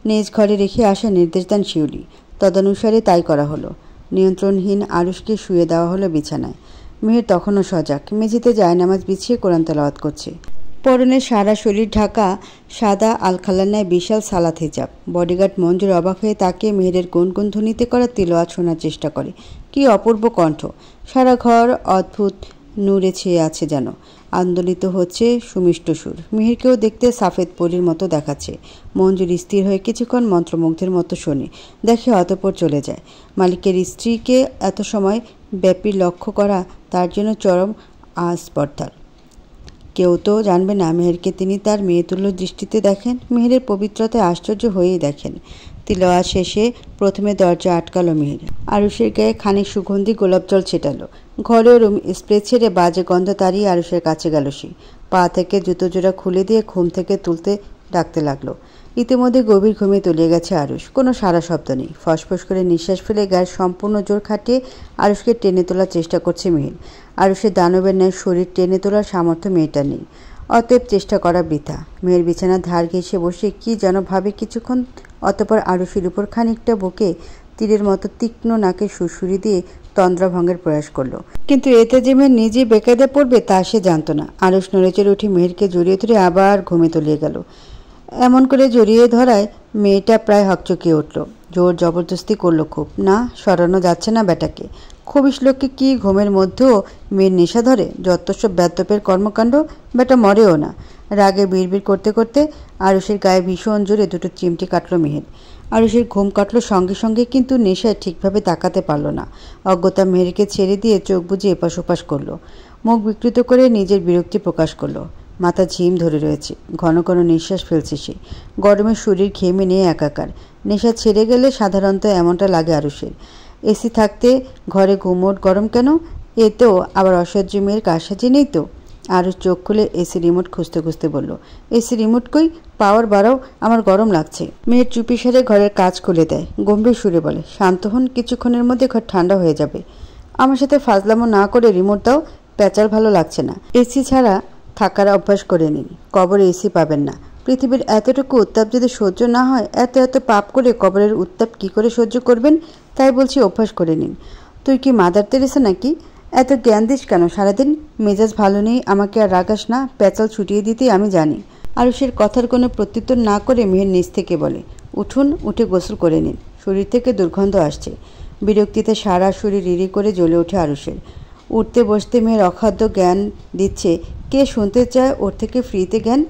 নিজ ঘরে রেখে আসা নির্দেশ দেন শিউলি। তদনুসারে তাই করা হলো। নিয়ন্ত্রণহীন আরুষকে শুয়ে দেওয়া হলো বিছানায়। মেহের তখনও সজাগ, মেঝেতে জায়নামাজ বিছিয়ে কোরআন তেলাওয়াত করছে। পরনে সারা শরীর ঢাকা সাদা আলখাল্লার ন্যায় বিশাল সালাত হিজাব। বডিগার্ড মঞ্জুর অবাক হয়ে তাকিয়ে মেহেরের গুনগুন ধ্বনিতে করা তিলাওয়াত শোনার চেষ্টা করে। কি অপূর্ব কণ্ঠ! সারা ঘর অদ্ভুত নূরে ছেয়ে আছে যেন। আন্দোলিত হচ্ছে সুমিষ্ট সুর। মেহেরকেও দেখতে সাফেদ পরীর মতো দেখাচ্ছে। মঞ্জুর স্থির হয়ে কিছুক্ষণ মন্ত্রমুগ্ধের মতো শোনে, দেখে অতঃপর চলে যায়। মালিকের স্ত্রীকে এত সময় ব্যাপী লক্ষ্য করা তার জন্য চরম আস্পর্ধার। কেউ তো জানবে না মেহেরকে তিনি তার মেয়েতুল্য দৃষ্টিতে দেখেন। মেহেরের পবিত্রতায় আশ্চর্য হয়েই দেখেন। তিলাওয়াত শেষে প্রথমে দরজা আটকালো মেহের। আরুষের গায়ে খানিক সুগন্ধি গোলাপ জল ছেটালো। ঘরেও রুম স্প্রে ছেড়ে বাজে গন্ধ তাড়িয়ে আরুষের কাছে গেল সে। পা থেকে জুতো জোড়া খুলে দিয়ে ঘুম থেকে তুলতে ডাকতে লাগলো। ইতিমধ্যে গভীর ঘুমে তলিয়ে গেছে আরুষ। কোনো সারা শব্দ নেই। ফসফস করে নিঃশ্বাস ফেলে গায়ের সম্পূর্ণ জোর খাটিয়ে আরুষকে টেনে তোলার চেষ্টা করছে মেহের। আরুষের দানবের ন্যায় শরীর টেনে তোলার সামর্থ্য মেয়েটা নেই। অতএব চেষ্টা করা বৃথা। মেয়ের বিছানার ধার ঘেঁষে বসে কি যেন ভাবে কিছুক্ষণ। অতঃপর আরুষের উপর খানিকটা বুকে তীরের মতো তীক্ষ্ণ নাকে সুরসুরি দিয়ে তন্দ্রাভঙ্গের প্রয়াস করলো। কিন্তু এতে যে মেয়ের নিজে বেকায়দা পড়বে তা সে জানত না। আরুষ নড়েচড়ে উঠে মেহেরকে জড়িয়ে ধরে আবার ঘুমে তলিয়ে গেল। এমন করে জড়িয়ে ধরায় মেয়েটা প্রায় হকচকিয়ে উঠল। জোর জবরদস্তি করলো খুব। না, সরানো যাচ্ছে না বেটাকে। খবিশ লোককে কি ঘুমের মধ্যেও মেয়ের নেশা ধরে? যত্তসব বেদ্যপের কর্মকাণ্ড। বেটা মরেও না। রাগে বিড়বিড় করতে করতে আরুষের গায়ে ভীষণ জোরে দুটো চিমটি কাটল মেহের। আরুষের ঘুম কাটল সঙ্গে সঙ্গে, কিন্তু নেশায় ঠিকভাবে তাকাতে পারল না। অজ্ঞতা মেহেরকে ছেড়ে দিয়ে চোখ বুজে এপাশ ওপাশ করলো। মুখ বিকৃত করে নিজের বিরক্তি প্রকাশ করলো। মাথা ঝিম ধরে রয়েছে। ঘন ঘন নিঃশ্বাস ফেলছে সে। গরমে শরীর ঘেমে নিয়ে একাকার। নেশা ছেড়ে গেলে সাধারণত এমনটা লাগে আরুষের। এসি থাকতে ঘরে গুমোট গরম কেন? এতেও আবার অসহ্য মেয়ের কারসাজি নেই তো? আরুষ চোখ খুলে এসি রিমোট খুঁজতে খুঁজতে বলল, এসি রিমোট কই? পাওয়ার বাড়াও, আমার গরম লাগছে। মেয়ের চুপি সারে ঘরের কাজ খুলে দেয়। গম্ভীর সুরে বলে, শান্ত হন, কিছুক্ষণের মধ্যে ঘর ঠান্ডা হয়ে যাবে। আমার সাথে ফাজলামো না করে রিমোট দাও, প্যাচার ভালো লাগছে না। এসি ছাড়া থাকার অভ্যাস করে নিন, কবরে এসি পাবেন না। পৃথিবীর এতটুকু উত্তাপ যদি সহ্য না হয়, এত এত পাপ করে কবরের উত্তাপ কি করে সহ্য করবেন? তাই বলছি অভ্যাস করে নিন। তুই কি মাদার তেরেসা নাকি? এত জ্ঞান দিস কেন সারাদিন? মেজাজ ভালো নেই, আমাকে আর রাগাস না, প্যাচাল ছুটিয়ে দিতেই আমি জানি। আরুষের কথার কোনো প্রত্যুত্তর না করে মেহের নিচ থেকে বলে, উঠুন, উঠে গোসল করে নিন, শরীর থেকে দুর্গন্ধ আসছে। বিরক্তিতে সারা শরীর রিরি করে জ্বলে ওঠে আরুষের। উঠতে বসতে মেয়ের অখাদ্য জ্ঞান দিচ্ছে। কে শুনতে চায় ওর থেকে ফ্রিতে জ্ঞান?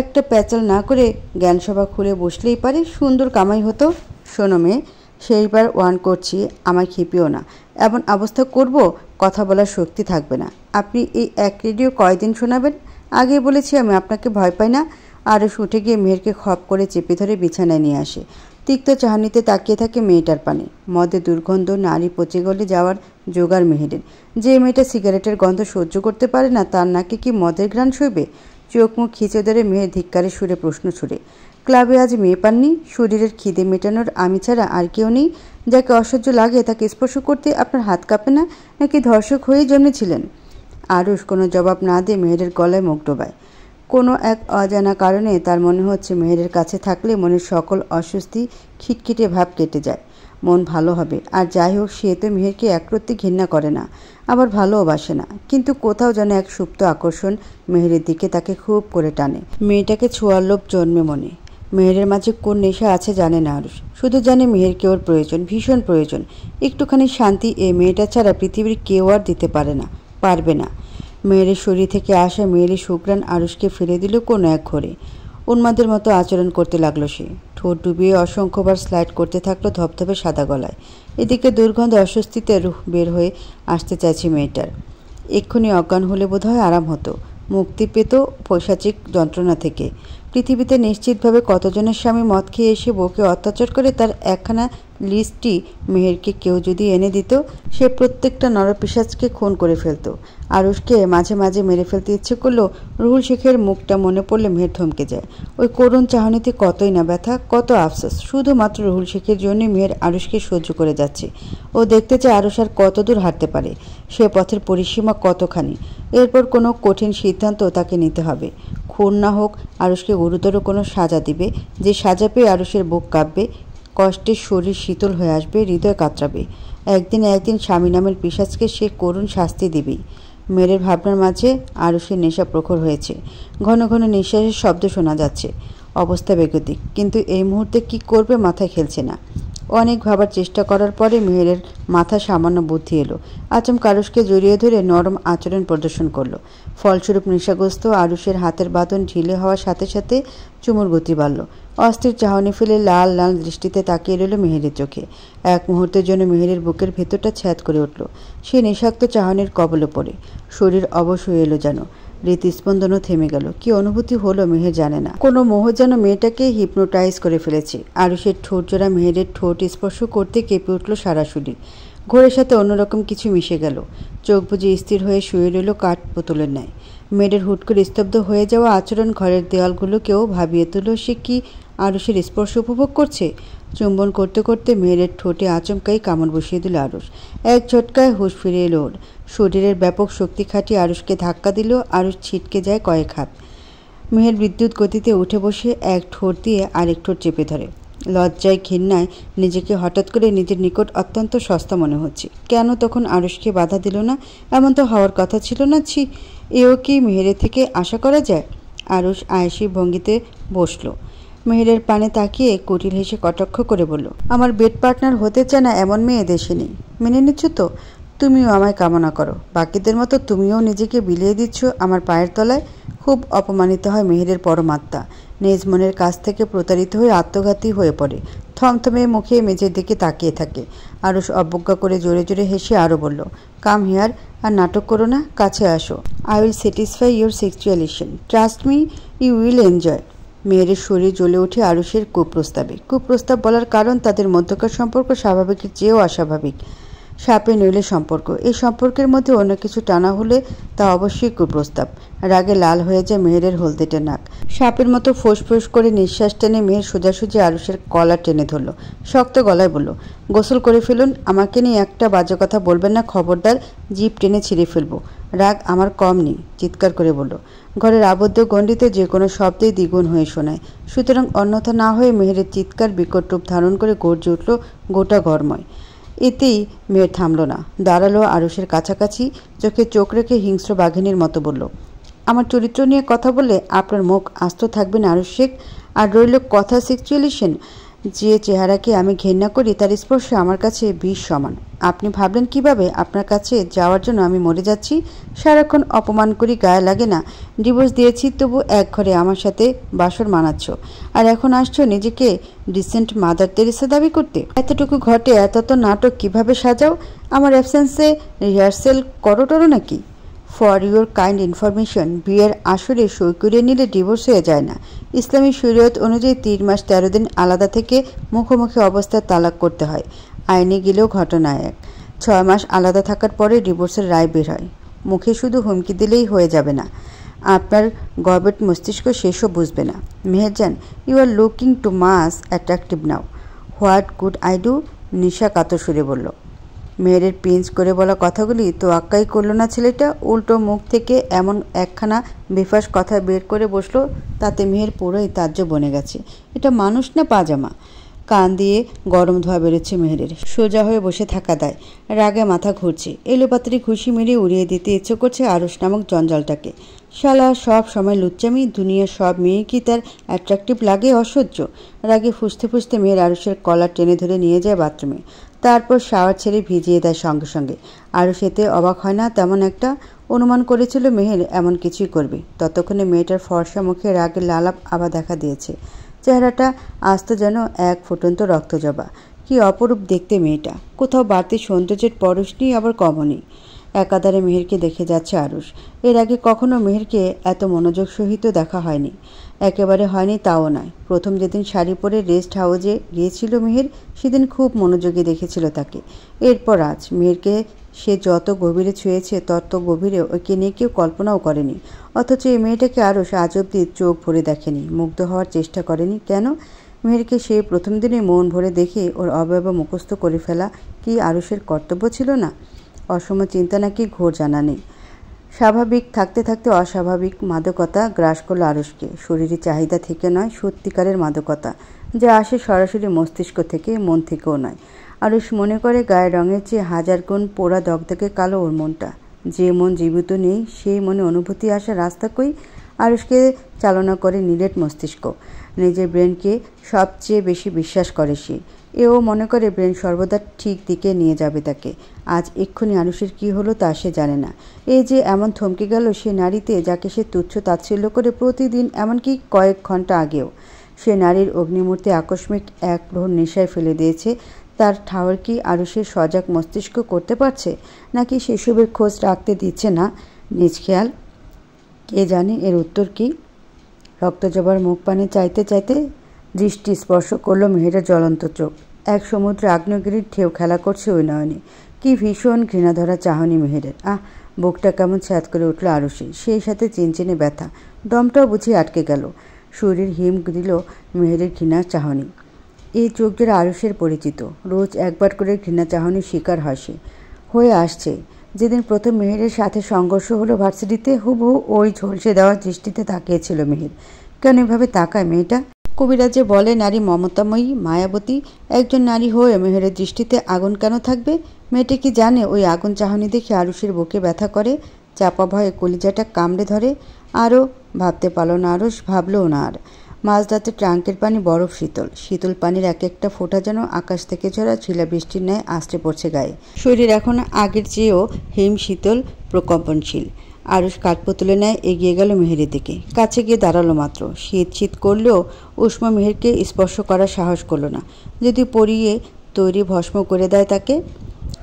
একটা প্যাচাল না করে জ্ঞানসভা খুলে বসলেই পারে, সুন্দর কামাই হতো। শোনো মেয়ে, সেইবার ওয়ান করছি, আমায় খেপিও না। এমন অবস্থা করব কথা বলার শক্তি থাকবে না। আপনি এই এক রেডিও কয়দিন শোনাবেন? আগে বলেছি আমি আপনাকে ভয় পাই না। আরুষ উঠে গিয়ে মেহেরকে খপ করে চেপে ধরে বিছানায় নিয়ে আসে। তিক্ত চাহনিতে তাকিয়ে থাকে মেয়েটার পানে। মদে দুর্গন্ধ নারী পচে গলে যাওয়ার জোগাড় মেহেরের। যে মেয়েটা সিগারেটের গন্ধ সহ্য করতে পারে না, তার নাকে কি মদের ঘ্রাণ সইবে? চোখ মুখ খিচে ধরে মেয়ের ধিক্কারের সুরে প্রশ্ন ছুড়ে, ক্লাবে আজ মেয়ে পাননি? শরীরের খিদে মেটানোর আমি ছাড়া আর কেউ নেই? যাকে অসহ্য লাগে তাকে স্পর্শ করতে আপনার হাত কাঁপে না? নাকি ধর্ষক হয়েই জন্মেছিলেন? আরুষ কোনো জবাব না দিয়ে মেহেরের গলায় মুখ ডোবায়। কোনো এক অজানা কারণে তার মনে হচ্ছে মেহেরের কাছে থাকলে মনের সকল অস্বস্তি খিটখিটে ভাব কেটে যায়, মন ভালো হবে। আর যাই হোক, সে তো মেহেরকে একরত্তি ঘৃণা করে না, আবার ভালোবাসে না, কিন্তু কোথাও যেন এক সুপ্ত আকর্ষণ মেহেরের দিকে তাকে খুব করে টানে। মেয়েটাকে ছোঁয়ার লোভ জন্মে মনে। মেহেরের মাঝে কোন নেশা আছে জানে না আরুষ, শুধু জানে মেহেরকে ওর প্রয়োজন, ভীষণ প্রয়োজন। একটুখানি শান্তি এই মেয়েটা ছাড়া পৃথিবীর কেউ আর দিতে পারে না, পারবে না। মেয়েরের শরীর থেকে আসা মেয়েরই সুঘ্রাণ আরুষকে ফেলে দিল কোনো এক ঘরে। উন্মাদের মতো আচরণ করতে লাগলো সে। ঠোঁট ডুবিয়ে অসংখ্যবার স্লাইড করতে থাকলো ধপধপে সাদা গলায়। এদিকে দুর্গন্ধ অস্বস্তিতে রুহ বের হয়ে আসতে চাইছে মেয়েটার। এক্ষুনি অজ্ঞান হলে বোধহয় আরাম হতো। মুক্তি পেত পৈশাচিক যন্ত্রণা থেকে। পৃথিবীতে নিশ্চিতভাবে কতজনের স্বামী মদ খেয়ে এসে বউকে অত্যাচার করে তার একখানা লিস্টটি মেহেরকে কেউ যদি এনে দিত, সে প্রত্যেকটা নরপিশাচকে খুন করে ফেলত। আরুষকে মাঝে মাঝে মেরে ফেলতে ইচ্ছে করলেও রুহুল শেখের মুখটা মনে পড়লে মেহের থমকে যায়। ওই করুণ চাহনিতে কতই না ব্যথা, কত আফসোস। শুধুমাত্র রুহুল শেখের জন্যই মেহের আরুষকে সহ্য করে যাচ্ছে। ও দেখতে চায় আরুষ আর কত দূর হাঁটতে পারে, সে পথের পরিসীমা কতখানি। এরপর কোনো কঠিন সিদ্ধান্ত তাকে নিতে হবে। খুন না হোক, আরুষকে গুরুতর কোনো সাজা দিবে, যে সাজা পেয়ে আরুষের বুক কাঁপবে, কষ্টের শরীর শীতল হয়ে আসবে, হৃদয় কাতরাবে। একদিন স্বামী নামের পিশাচকে সে করুণ শাস্তি দিবেই। মেয়ের ভাবনার মাঝে আরুষের নেশা প্রখর হয়েছে। ঘন ঘন নিঃশ্বাসের শব্দ শোনা যাচ্ছে। অবস্থা বেগতিক, কিন্তু এই মুহূর্তে কি করবে মাথায় খেলছে না। অনেক ভাবার চেষ্টা করার পরে মেহেরের মাথা সামান্য বুদ্ধি এলো। আচমকা আরুষকে জড়িয়ে ধরে নরম আচরণ প্রদর্শন করলো। ফলস্বরূপ নেশাগ্রস্ত আরুষের হাতের বাঁধন ঢিলে হওয়ার সাথে সাথে চুমুর গতি বাড়ল। অস্থির চাহনি ফেলে লাল লাল দৃষ্টিতে তাকিয়ে রইল মেহেরের চোখে। এক মুহূর্তের জন্য মেহেরের বুকের ভেতরটা ছ্যাদ করে উঠল। সে নেশাক্ত চাহনির কবলে পড়ে শরীর অবশ হয়ে এলো যেন। হৃদস্পন্দনও থেমে গেল। কি অনুভূতি হলো মেহের জানে না। কোনো মোহ যেন মেয়েটাকে হিপনোটাইজ করে ফেলেছে। আরুষের ঠোঁট জোড়া মেহেরের ঠোঁট স্পর্শ করতে কেঁপে উঠল সারা শরীর। ঘোরের সাথে অন্যরকম কিছু মিশে গেল। চোখ বুজে স্থির হয়ে শুয়ে রইল কাঠ বোতলের ন্যায়। মেয়েদের হুট করে স্তব্ধ হয়ে যাওয়া আচরণ ঘরের দেওয়ালগুলোকেও ভাবিয়ে তুলল। সে কি আরুষের স্পর্শ উপভোগ করছে? চুম্বন করতে করতে মেয়ের ঠোঁটে আচমকাই কামড় বসিয়ে দিল আরুষ। এক ঝটকায় হুঁশ ফিরে এলো ওর। শরীরের ব্যাপক শক্তি খাটিয়ে আরুষকে ধাক্কা দিল। আরুষ ছিটকে যায় কয়েক হাত। মেহের বিদ্যুৎ গতিতে উঠে বসে এক ঠোঁট দিয়ে আরেক ঠোঁট চেপে ধরে। লজ্জায় ঘৃণায় নিজেকে হঠাৎ করে নিজের নিকট অত্যন্ত সস্তা মনে হচ্ছে। কেন তখন আরুষকে বাধা দিল না? এমন তো হওয়ার কথা ছিল না। ছি, এও কি মেহেরের থেকে আশা করা যায়? আরুষ আয়েসি ভঙ্গিতে বসল। মেহেরের পানে তাকিয়ে কুটিল হেসে কটাক্ষ করে বলল, আমার বেড পার্টনার হতে চায় না এমন মেয়ে দেশে নেই। মেনে নিচ্ছ তো? তুমিও আমায় কামনা করো। বাকিদের মতো তুমিও নিজেকে বিলিয়ে দিচ্ছ আমার পায়ের তলায়। খুব অপমানিত হয় মেহেরের পরমাত্মা। নিজ মনের কাছ থেকে প্রতারিত হয়ে আত্মঘাতী হয়ে পড়ে। থমথমে মুখে মেঝের দিকে তাকিয়ে থাকে। আরুষ অবজ্ঞা করে জোরে জোরে হেসে আরও বলল, কাম হিয়ার, আর নাটক করো না, কাছে আসো। I will satisfy your sexualisation. Trust me, you will enjoy. মেয়ের শরীর জ্বলে ওঠে আরুষের কুপ্রস্তাবে। কুপ্রস্তাব বলার কারণ তাদের মধ্যকার সম্পর্ক স্বাভাবিকের চেয়েও অস্বাভাবিক। সাপে নইলে সম্পর্ক। এই সম্পর্কের মধ্যে অন্য কিছু টানা হলে তা অবশ্যই কুপ্রস্তাব। রাগে লাল হয়ে যায় মেহেরের হলদেটে নাক। সাপের মতো ফোঁস করে নিঃশ্বাস টেনে মেহের সোজাসুজি আরুষের কলার টেনে ধরল। শক্ত গলায় বলল, গোসল করে ফেলুন। আমাকে নিয়ে একটা বাজে কথা বলবেন না, খবরদার। জিভ টেনে ছিঁড়ে ফেলবো। রাগ আমার কম নেই, চিৎকার করে বলল। ঘরের আবদ্ধ গণ্ডিতে যে কোনো শব্দেই দ্বিগুণ হয়ে শোনায়। সুতরাং অন্যথা না হয়ে মেহেরের চিৎকার বিকট রূপ ধারণ করে গর্জে উঠল গোটা ঘরময়। এতেই মেয়ের থামল না, দাঁড়ালো আরুষের কাছাকাছি, চোখে চোখ রেখে হিংস্র বাঘিনীর মতো বলল, আমার চরিত্র নিয়ে কথা বললে আপনার মুখ আস্ত থাকবে না আরুষ শেখ? আর রইল কথা সেক্সুয়ালিশন, যে চেহারাকে আমি ঘেন্না করি তার স্পর্শে আমার কাছে বিষ সমান। আপনি ভাবলেন কিভাবে আপনার কাছে যাওয়ার জন্য আমি মরে যাচ্ছি? সারাক্ষণ অপমান করি, গায়ে লাগে না? ডিভোর্স দিয়েছি, তবু এক ঘরে আমার সাথে বাসর মানাচ্ছ, আর এখন আসছো নিজেকে ডিসেন্ট মাদার তেরেসা দাবি করতে। এতটুকু ঘটে এত তো নাটক কিভাবে সাজাও? আমার অ্যাবসেন্সে রিহার্সেল করো টরো নাকি? ফর ইউর কাইন্ড ইনফরমেশন, বিয়ের আসরে সই করিয়ে নিলে ডিভোর্স হয়ে যায় না। ইসলামী শরীয়ত অনুযায়ী 3 মাস 13 দিন আলাদা থেকে মুখোমুখি অবস্থায় তালাক করতে হয়। আইনে গেলেও ঘটনা এক। 6 মাস আলাদা থাকার পরে ডিভোর্সের রায় বের হয়। মুখে শুধু হুমকি দিলেই হয়ে যাবে না, আপনার গর্বেট মস্তিষ্ক শেষও বুঝবে না। Meherjan, you are looking too much attractive now. What could I do? Nisha কাতর সুরে বলল। মেয়ের পিঞ্চ করে বলা কথাগুলি তো আক্কাই করল না ছেলেটা। উল্টো মুখ থেকে এমন একখানা বেফাস কথা বের করে বসলো, তাতে মেয়ের পুরোই তাজ্য বনে গেছে। এটা মানুষ না পাজামা? কান দিয়ে গরম ধোয়া বেরোচ্ছে মেহেরের। সোজা হয়ে বসে থাকা দায়। রাগে মাথা ঘুরছে। এলোপাতাড়ি খুশি মেরে উড়িয়ে দিতে ইচ্ছে করছে আরুষ নামক জঞ্জালটাকে। শালা সব সময় লুচ্চামি। দুনিয়ার সব মেয়ে কি তার অ্যাট্রাকটিভ লাগে? অসহ্য। রাগে ফুসতে ফুসতে মেয়ের আরুষের কলার টেনে ধরে নিয়ে যায় বাথরুমে। তারপর শাওয়ার ছেড়ে ভিজিয়ে দেয় সঙ্গে সঙ্গে। আরুষ এতে অবাক হয় না তেমন একটা। অনুমান করেছিল মেহের এমন কিছুই করবে। ততক্ষণে মেয়েটার ফর্সা মুখে রাগের লালাপ আবার দেখা দিয়েছে। চেহারাটা আস্ত যেন এক ফুটন্ত রক্তজবা। কি অপরূপ দেখতে মেয়েটা! কোথাও বাড়তি সৌন্দর্যের পরশ নেই, আবার কমও নেই। একাধারে মেহেরকে দেখে যাচ্ছে আরুষ। এর আগে কখনো মেহেরকে এত মনোযোগ সহিত দেখা হয়নি, একেবারে হয়নি তাও নয়। প্রথম যেদিন শাড়ি পরে রেস্ট হাউসে গিয়েছিল মেহের, সেদিন খুব মনোযোগী দেখেছিল তাকে। এরপর আজ মেহেরকে সে যত গভীরে ছুঁয়েছে তত গভীরে ওকে নিয়ে কেউ কল্পনাও করেনি। অথচ এই মেয়েটাকে আরুষ আজ অব্দি চোখ ভরে দেখেনি, মুগ্ধ হওয়ার চেষ্টা করেনি। কেন? মেহেরকে সে প্রথম দিনে মন ভরে দেখে ওর অবয়ব মুখস্থ করে ফেলা কি আরুষের কর্তব্য ছিল না? অসম চিন্তা নাকি ঘোর জানা নেই। স্বাভাবিক থাকতে থাকতে অস্বাভাবিক মাদকতা গ্রাস করল আরুষকে। শরীরের চাহিদা থেকে নয়, সত্যিকারের মাদকতা, যা আসে সরাসরি মস্তিষ্ক থেকে, মন থেকেও নয়। আরুষ মনে করে গায়ের রঙের চেয়ে হাজার গুণ পোড়া দগদগে কালো ওর মনটা। যে মন জীবিত নেই সেই মনে অনুভূতি আসার রাস্তা কই? আরুষকে চালনা করে নিরেট মস্তিষ্ক। নিজের ব্রেনকে সবচেয়ে বেশি বিশ্বাস করে সে। এও মনে করে ব্রেন সর্বদা ঠিক দিকে নিয়ে যাবে তাকে। আজ এক্ষুনি আরুষের কী হলো তা সে জানে না। এই যে এমন থমকে গেল সে নারীতে, যাকে সে তুচ্ছ তাচ্ছিল্য করে প্রতিদিন, এমনকি কয়েক ঘন্টা আগেও। সে নারীর অগ্নিমূর্তি আকস্মিক এক প্রহর নেশায় ফেলে দিয়েছে। তার ঠাওর কি আরুষের সজাগ মস্তিষ্ক করতে পারছে, নাকি সেসবের খোঁজ রাখতে দিচ্ছে না নিজ খেয়াল? কে জানে এর উত্তর কি? রক্তজবার মুখ পানে চাইতে চাইতে দৃষ্টি স্পর্শ করল মেহেরের জ্বলন্ত চোখ। এক সমুদ্রে আগ্নেয়গিরির ঢেউ খেলা করছে ওই নয়নে। কি ভীষণ ঘৃণাধরা চাহনি মেহেরের! বুকটা কেমন ছ্যাদ করে উঠল আরুষে, সেই সাথে চিনচিনে ব্যথা। দমটাও বুঝিয়ে আটকে গেল। শরীর হিম দিল মেহেরের ঘৃণার চাহনি। এই চোখ যারা আরুষের পরিচিত, রোজ একবার করে ঘৃণা চাহনির শিকার হয় সে, হয়ে আসছে। যেদিন প্রথম মেহেরের সাথে সংঘর্ষ হলো ভার্সিটিতে, হুবহু ওই ঝলসে দেওয়ার দৃষ্টিতে তাকিয়েছিল মেহের। কেন এভাবে তাকায় মেয়েটা? কবিরাজে বলে নারী মমতাময়ী, মায়াবতী। একজন নারী হয়ে মেহেরের দৃষ্টিতে আগুন কেন থাকবে? মেয়েটা কি জানে ওই আগুন চাহনি দেখে আরুষের বুকে ব্যথা করে, চাপা ভয়ে কলিজাটা কামড়ে ধরে? আরও ভাবতে পারল না আরুষ, ভাবলও না আর। মাঝরাতে ট্রাঙ্কের পানি বরফ শীতল। শীতল পানির এক একটা ফোঁটা যেন আকাশ থেকে ঝরা শিলা বৃষ্টির ন্যায় আছড়ে পড়ছে গায়ে। শরীর এখন আগের চেয়েও হিম শীতল, প্রকম্পনশীল। আরুষ কাঠপুতুলের ন্যায় এগিয়ে গেল মেহেরের দিকে। কাছে গিয়ে দাঁড়ালো মাত্র। শীত শীত করলেও উষ্ণ মেহেরকে স্পর্শ করার সাহস করল না। যদি পরিয়ে তৈরি ভস্ম করে দেয় তাকে।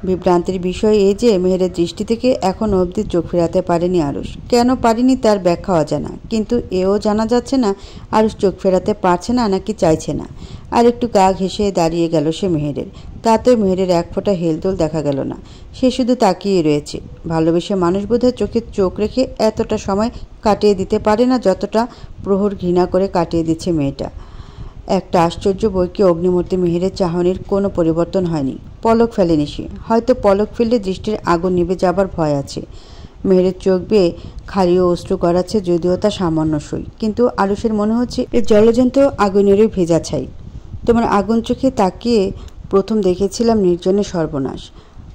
বিভ্রান্তির বিষয় এই যে মেহেরের দৃষ্টি থেকে এখনও অবধি চোখ ফেরাতে পারেনি আরুষ। কেন পারেনি তার ব্যাখ্যা অজানা, কিন্তু এও জানা যাচ্ছে না আরুষ চোখ ফেরাতে পারছে না নাকি চাইছে না। আর একটু গা ঘেঁষে দাঁড়িয়ে গেল সে মেহেরের। তাতেও মেহেরের এক ফোঁটা হেলদোল দেখা গেল না। সে শুধু তাকিয়ে রয়েছে। ভালোবেসে মানুষ বোধহয় চোখে চোখ রেখে এতটা সময় কাটিয়ে দিতে পারে না যতটা প্রহর ঘৃণা করে কাটিয়ে দিচ্ছে মেয়েটা। একটা আশ্চর্য বৈকি অগ্নিমূর্তি মেহেরের চাহনির কোনো পরিবর্তন হয়নি। পলক ফেলেনি সে। হয়তো পলক ফেললে দৃষ্টির আগুন নিভে যাবার ভয় আছে। মেহেরের চোখ বেয়ে খালিও অশ্রু গড়াচ্ছে, যদিও তা সামান্য সই। কিন্তু আরুষের মনে হচ্ছে এর জলজন্ত আগুনেরই ভেজা ছাই। তোমার আগুন চোখে তাকিয়ে প্রথম দেখেছিলাম নির্জনের সর্বনাশ।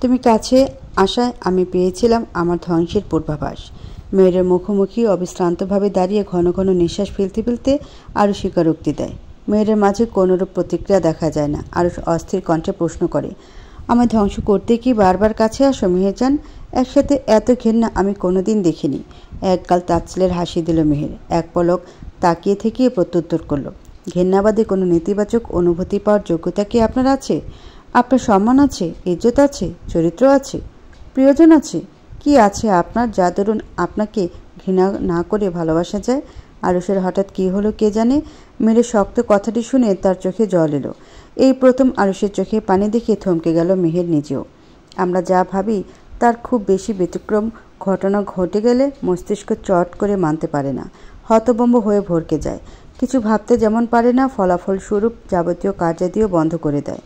তুমি কাছে আসায় আমি পেয়েছিলাম আমার ধ্বংসের পূর্বাভাস। মেহেরের মুখোমুখি অবিশ্রান্তভাবে দাঁড়িয়ে ঘন ঘন নিঃশ্বাস ফেলতে ফেলতে আরও স্বীকারোক্তি দেয়। মেহেরের মাঝে কোনোরূপ প্রতিক্রিয়া দেখা যায় না। আরও অস্থির কণ্ঠে প্রশ্ন করে, আমায় ধ্বংস করতে কি বারবার কাছে আসো মেহেরজান? একসাথে এত ঘেন্না আমি কোনোদিন দেখিনি। একগাল তাচ্ছিলের হাসি দিল মেহের। এক পলক তাকিয়ে থেকে প্রত্যুত্তর করল, ঘেন্নাবাদে কোনো নেতিবাচক অনুভূতি পাওয়ার যোগ্যতা কি আপনার আছে? আপনার সম্মান আছে, ইজ্জত আছে, চরিত্র আছে, প্রিয়জন আছে? কি আছে আপনার যা দরুন আপনাকে ঘৃণা না করে ভালোবাসা যায়? আরুষের হঠাৎ কী হলো কে জানে। মেয়ের শক্ত কথাটি শুনে তার চোখে জল এলো। এই প্রথম আরুষের চোখে পানি দেখে থমকে গেল মেহের নিজেও। আমরা যা ভাবি তার খুব বেশি ব্যতিক্রম ঘটনা ঘটে গেলে মস্তিষ্ক চট করে মানতে পারে না, হতভম্ব হয়ে ভরকে যায়। কিছু ভাবতে যেমন পারে না, ফলাফলস্বরূপ যাবতীয় কার্যাদিও বন্ধ করে দেয়।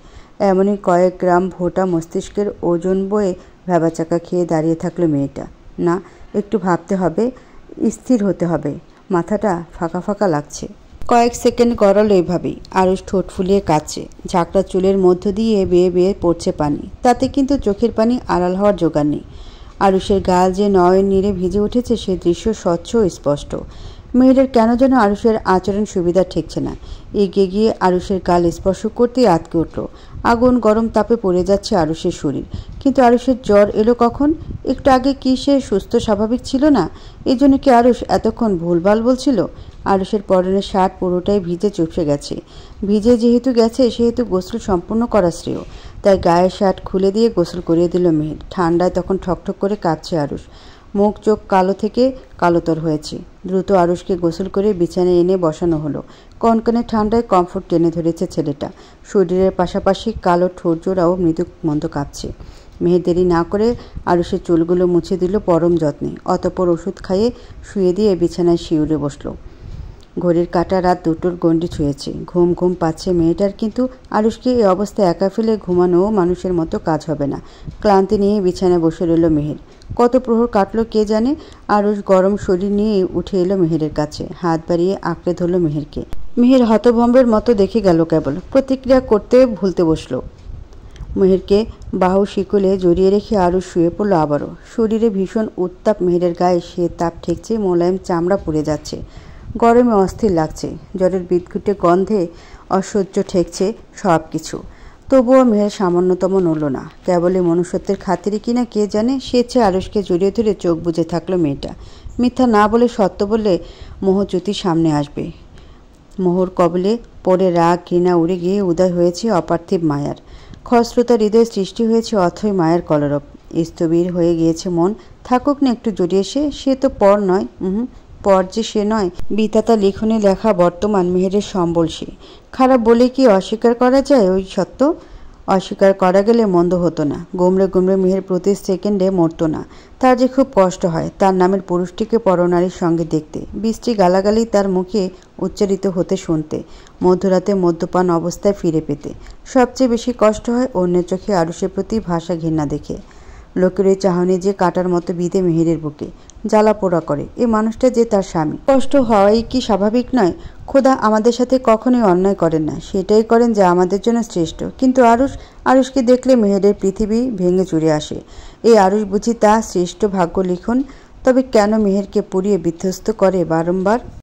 এমনই কয়েক গ্রাম ভোটা মস্তিষ্কের ওজন বয়ে ভেবাচাকা খেয়ে দাঁড়িয়ে থাকলো মেয়েটা। না, একটু ভাবতে হবে, স্থির হতে হবে। মাথাটা ফাঁকা ফাঁকা লাগছে। কয়েক সেকেন্ড গড়ালো এইভাবেই। আরুষ ঠোঁট ফুলিয়ে কাঁদছে। ঝাঁকড়া চুলের মধ্য দিয়ে বেয়ে বেয়ে পড়ছে পানি। তাতে কিন্তু চোখের পানি আড়াল হওয়ার জোগাড় নেই। আরুষের গাল যে নয়ন নীরে ভিজে উঠেছে সে দৃশ্য স্বচ্ছ ও স্পষ্ট। মেহেরের কেন যেন আরুষের আচরণ সুবিধা ঠেকছে না। এগিয়ে গিয়ে আরুষের গাল স্পর্শ করতেই আঁতকে উঠল। আগুন গরম তাপে পড়ে যাচ্ছে আরুষের শরীর। কিন্তু আরুষের জ্বর এলো কখন? একটু আগে কি সে সুস্থ স্বাভাবিক ছিল না? এই জন্য কি আরুষ এতক্ষণ ভুলভাল বলছিল? আরুষের পরনের শার্ট পুরোটাই ভিজে চুপসে গেছে। ভিজে যেহেতু গেছে সেহেতু গোসল সম্পূর্ণ করা শ্রেয়। তাই গায়ের শার্ট খুলে দিয়ে গোসল করিয়ে দিল মেহের। ঠান্ডায় তখন ঠকঠক করে কাঁপছে আরুষ। মুখ চোখ কালো থেকে কালোতর হয়েছে। দ্রুত আরুষকে গোসল করে বিছানায় এনে বসানো হলো। কনকনে ঠান্ডায় কমফোর্ট টেনে ধরেছে ছেলেটা। শরীরের পাশাপাশি কালো ঠোঁটজোড়াও মৃদু মন্দ কাঁপছে। মেহের দেরি না করে আরুষের চুলগুলো মুছে দিল পরম যত্নে। অতঃপর ওষুধ খাইয়ে শুয়ে দিয়ে বিছানায় শিউরে বসল। ঘড়ির কাঁটা রাত 2টোর গণ্ডি ছুঁয়েছে। ঘুম ঘুম পাচ্ছে মেয়েটার, কিন্তু আরুষকে এই অবস্থায় একা ফেলে ঘুমানোও মানুষের মতো কাজ হবে না। ক্লান্তি নিয়ে বিছানায় বসে রইল মেহের। কত প্রহর কাটলো কে জানে। আরুষ গরম শরীর নিয়ে উঠে এলো মেহেরের কাছে। হাত বাড়িয়ে আঁকড়ে ধরল মেহেরকে। মেহের হতভম্বের মতো দেখে গেল কেবল। প্রতিক্রিয়া করতে ভুলতে বসল। মেহেরকে বাহু শিকলে জড়িয়ে রেখে আরুষ শুয়ে পড়ল আবারও। শরীরে ভীষণ উত্তাপ। মেহেরের গায়ে সে তাপ ঠেকছে, মোলায়েম চামড়া পুড়ে যাচ্ছে। গরমে অস্থির লাগছে। জ্বরের বিদঘুটে গন্ধে অসহ্য ঠেকছে সব কিছু। তবুও মেহের সামান্যতম নড়ল না। কেবলই মনুষ্যত্বের খাতিরে কিনা কে জানে, স্বেচ্ছায় আরুষকে জড়িয়ে ধরে চোখ বুজে থাকলো মেয়েটা। মিথ্যা না বলে সত্য বললে মোহজ্যোতি সামনে আসবে। মোহর কবলে পড়ে রাগ ঘৃণা উড়ে গিয়ে উদয় হয়েছে অপার্থিব মায়ার। খসরুতা হৃদয়ে সৃষ্টি হয়েছে অথই মায়ের কলরব। স্থবির হয়ে গিয়েছে মন। থাকুক না একটু জড়িয়ে সে তো পর নয়। পর যে সে নয়। বিধাতা লিখনে লেখা বর্তমান মেহেরের সম্বল সে। খারাপ বলে কি অস্বীকার করা যায় ওই সত্য? অস্বীকার করা গেলে মন্দ হতো না। গুমড়ে গুমড়ে মেহের প্রতি সেকেন্ডে মরত না। তার যে খুব কষ্ট হয় তার নামের পুরুষটিকে পরনারীর সঙ্গে দেখতে, বৃষ্টি গালাগালি তার মুখে উচ্চারিত হতে শুনতে, মধ্যরাতে মদ্যপান অবস্থায় ফিরে পেতে। সবচেয়ে বেশি কষ্ট হয় অন্যের চোখে আরুষের প্রতি ভাষা ঘৃণা দেখে। লোকের ওই চাহনি যে কাটার মতো বিঁধে মেহেরের বুকে, জ্বালা পোড়া করে। এ মানুষটা যে তার স্বামী। কষ্ট হওয়াই কি স্বাভাবিক নয়? খোদা আমাদের সাথে কখনোই অন্যায় করেন না, সেটাই করেন যা আমাদের জন্য শ্রেষ্ঠ। কিন্তু আরুষকে দেখলে মেহেরের পৃথিবী ভেঙে চুরে আসে। এই আরুষ বুঝি তা শ্রেষ্ঠ ভাগ্য লিখন? তবে কেন মেহেরকে পুড়িয়ে বিধ্বস্ত করে বারংবার?